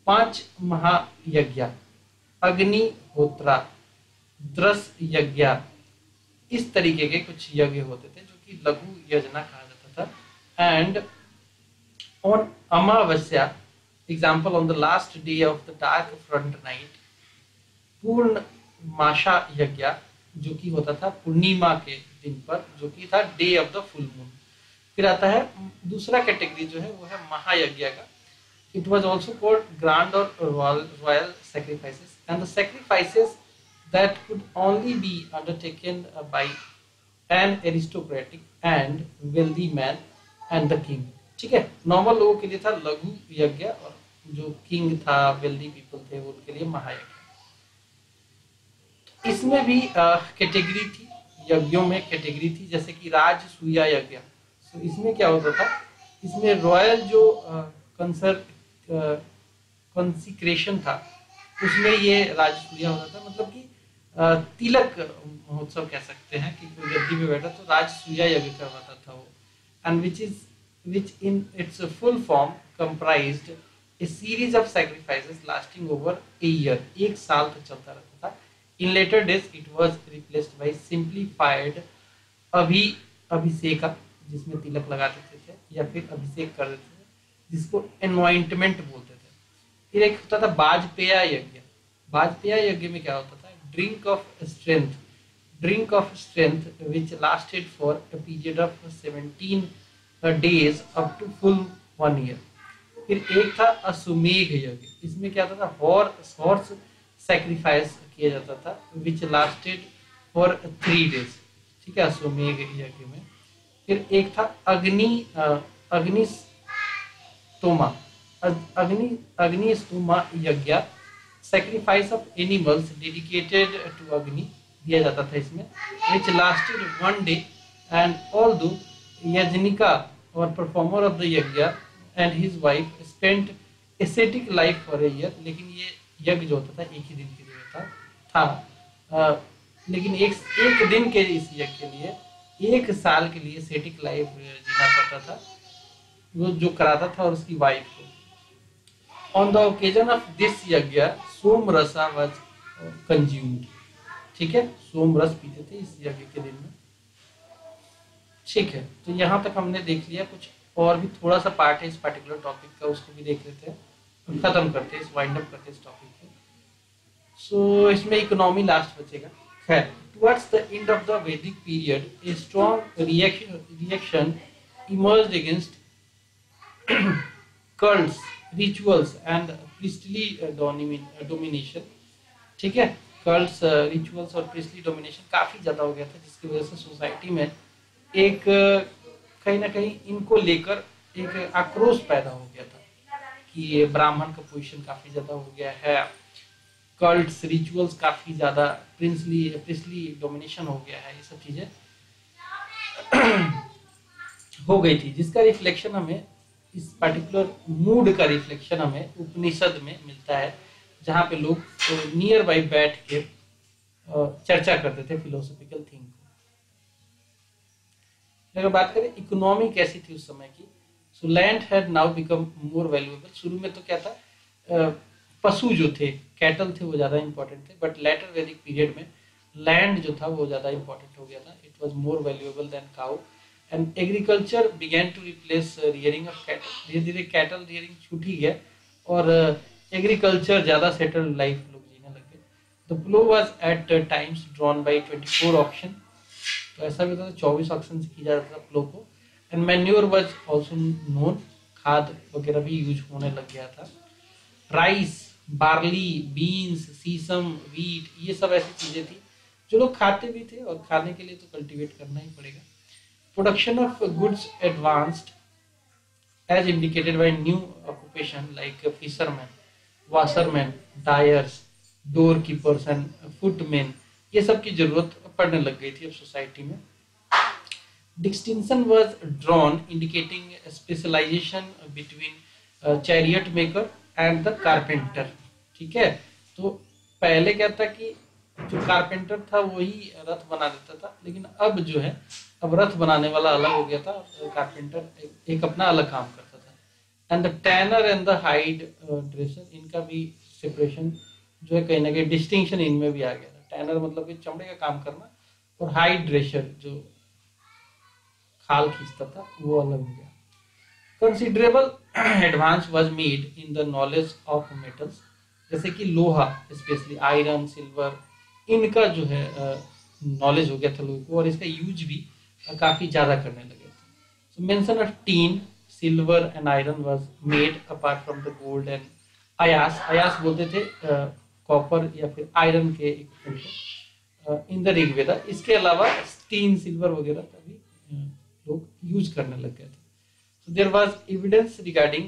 5 महायज्ञ, अग्निहोत्रा, द्रस यज्ञ, इस तरीके के कुछ यज्ञ होते थे जो कि लघु यजना कहा जाता था। And on Amavasya, example on the last day of the dark front night, पूर्ण माशा यज्ञ, जो कि होता था पूर्णिमा के दिन पर, जो कि था day of the full moon. फिर आता है दूसरा कैटेगरी जो है वो है महायज्ञ का। It was also called grand और royal sacrifices, and the sacrifices that could only be undertaken by an aristocratic and wealthy man and the king. ठीक है, नॉर्मल लोगों के लिए था लघु यज्ञ, और जो किंग था, वेल्दी पीपल थे, उनके लिए महायज्ञ। इसमें भी कैटेगरी थी, यज्ञों में कैटेगरी थी, जैसे कि राजसूया यज्ञ। तो इसमें क्या होता था, इसमें रॉयल जो कंसिक्रेशन था, उसमें ये राजसूया होता था, मतलब कि तिलक महोत्सव कह सकते हैं कि कोई गद्दी पे बैठा तो राजसूया यज्ञ करवाता था वो। And which in its full form comprised A series of sacrifices lasting over a year, 1 साल तक चलता रहता था। In later days, it was replaced by simplified Abhisheka, जिसमें तिलक लगा देते थे या फिर अभिषेक कर देते थे, जिसको एनवाइंटमेंट बोलते थे। फिर एक होता था वाजपेय यज्ञ। वाजपेय यज्ञ में क्या होता था, drink of strength which lasted for a period of 17 days up to full 1 year। फिर एक था अश्वमेघ यज्ञ। इसमें क्या होता था, हॉर्स सैक्रिफाइस किया जाता था, विच लास्टेड फॉर 3 days। ठीक है, अश्वमेघ यज्ञ में। फिर एक था अग्निस्तोमा यज्ञ, sacrifice of animals dedicated to Agni दिया जाता था इसमें, which lasted 1 day। And although यजनिका और performer of the yajna and his wife spent ascetic life for a year, लेकिन ये यज्ञ जो होता था एक ही दिन के लिए होता था, लेकिन एक दिन के इस यज्ञ के लिए 1 साल के लिए एसेटिक लाइफ जीना पड़ता था, वो जो कराता था और उसकी वाइफ को। On the occasion of this यज्ञ सोम रसा वाज कंज्यूम्ड। ठीक है, सोम रस पीते थे इस यज्ञ के दिन में। ठीक है, तो यहाँ तक हमने देख लिया। कुछ और भी थोड़ा सा पार्ट है इस पर्टिकुलर टॉपिक का, उसको भी देख लेते हैं, खत्म करते हैं, इस वाइंड अप करते हैं इस टॉपिक को। सो इसमें इकोनॉमी लास्ट बचेगा। खैर, towards the end of the Vedic period a strong reaction emerged against cults, rituals and priestly domination। ठीक है, cults, rituals और priestly domination काफी ज्यादा हो गया था, जिसकी वजह से सोसाइटी में एक कहीं ना कहीं इनको लेकर एक आक्रोश पैदा हो गया था कि ये ब्राह्मण का पोजीशन काफी ज्यादा हो गया है, कल्ट्स, रिचुअल्स काफी ज्यादा, प्रिंसली डोमिनेशन हो गया है, ये सब चीजें हो गई थी, जिसका रिफ्लेक्शन हमें इस पर्टिकुलर मूड का रिफ्लेक्शन हमें उपनिषद में मिलता है, जहाँ पे लोग नियर बाई बैठ के चर्चा करते थे फिलोसॉफिकल थिंग को। अगर बात करें इकोनॉमी कैसी थी उस समय की, so land had now become more valuable. शुरू में तो क्या था, पशु जो थे, कैटल थे, वो ज्यादा इंपॉर्टेंट थे, बट लेटर वैदिक पीरियड में लैंड जो था वो ज्यादा इंपॉर्टेंट हो गया था। It was more valuable than cow and agriculture began to replace rearing of cattle. धीरे धीरे कैटल रियरिंग छूट ही गया और एग्रीकल्चर ज्यादा सेटल्ड लाइफ लोग जीने लगे। The plough was at times drawn by 24 oxen. तो ऐसा भी होता था, 24 ऑक्शन से की जाता था प्लो को। And manure was also known, खाद वगैरह भी यूज होने लग गया था। राइस, बार्ली, बीन्स, सीसम, वीट, ये सब ऐसी चीजें थी जो लोग खाते भी थे और खाने के लिए तो कल्टीवेट करना ही पड़ेगा। Production of goods advanced as indicated by new occupation like fishermen, washermen, dyers, doorkeepers and footmen, ये सब की जरूरत पड़ने लग गई थी अब सोसाइटी में. Distinction was drawn indicating specialization between chariot maker and the carpenter. ठीक है, तो पहले क्या था कि जो कारपेंटर था वही रथ बना देता था, लेकिन अब जो है अब रथ बनाने वाला अलग हो गया था, कारपेंटर एक अपना अलग काम करता था. And the tenor and the hide dresser, इनका भी सेपरेशन जो है कहीं ना कहीं डिस्टिंक्शन इनमें भी आ गया था. टैनर मतलब कि चमड़े का काम करना, और हाइड ड्रेसर जो खाल खींचता था वो अलग हो गया. Considerable advance was made in the knowledge of metals, जैसे कि लोहा, स्पेशली आयरन, सिल्वर, इनका जो है नॉलेज हो गया था लोगों को, और इसका यूज भी काफी ज्यादा करने लगे थे. So mention of tin, silver and iron was made apart from the gold and ayas. Ayas बोलते थे कॉपर या फिर आयरन के इक्विपमेंट को इन द ऋग्वेदा. इसके अलावा टीन, सिल्वर वगैरह का भी लोग यूज करने लग गए थे. So there was evidence regarding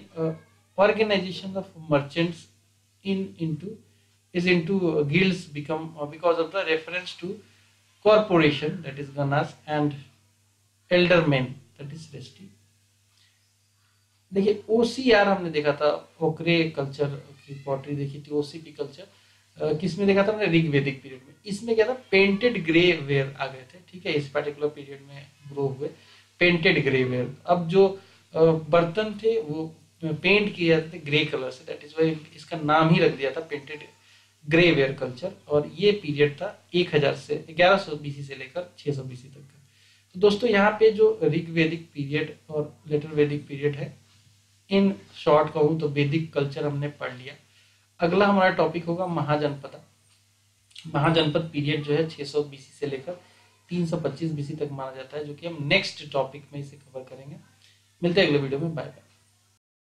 organization of merchants into guilds become because of the reference to corporation, that is ganas, and eldermen, that is resti. देखिए OCR हमने देखा था, ओकरे कल्चर की पॉटरी देखी थी. OCP कल्चर किसमें देखा था हमने? ऋग्वेदिक पीरियड में. इसमें क्या था? पेंटेड ग्रे वेयर आ गए थे. ठीक है, इस पर्टिकुलर पीरियड में ग्रो हुए पेंटेड ग्रे वेयर. अब जो बर्तन थे वो पेंट किए जाते थे ग्रे कलर से, दैट इज वाई इसका नाम ही रख दिया था पेंटेड ग्रे वेयर कल्चर. और ये पीरियड था 1000 से 1100 बीसी से लेकर 600 बीसी तक का. तो दोस्तों यहाँ पे जो ऋग्वेदिक पीरियड और लेटर वैदिक पीरियड है, इन शॉर्ट कहूँ तो वैदिक कल्चर हमने पढ़ लिया. अगला हमारा टॉपिक होगा महाजनपद. महाजनपद पीरियड जो है 600 बीसी से लेकर 325 बीसी तक माना जाता है, जो कि हम नेक्स्ट टॉपिक में इसे कवर करेंगे. मिलते हैं अगले वीडियो में. Bye bye.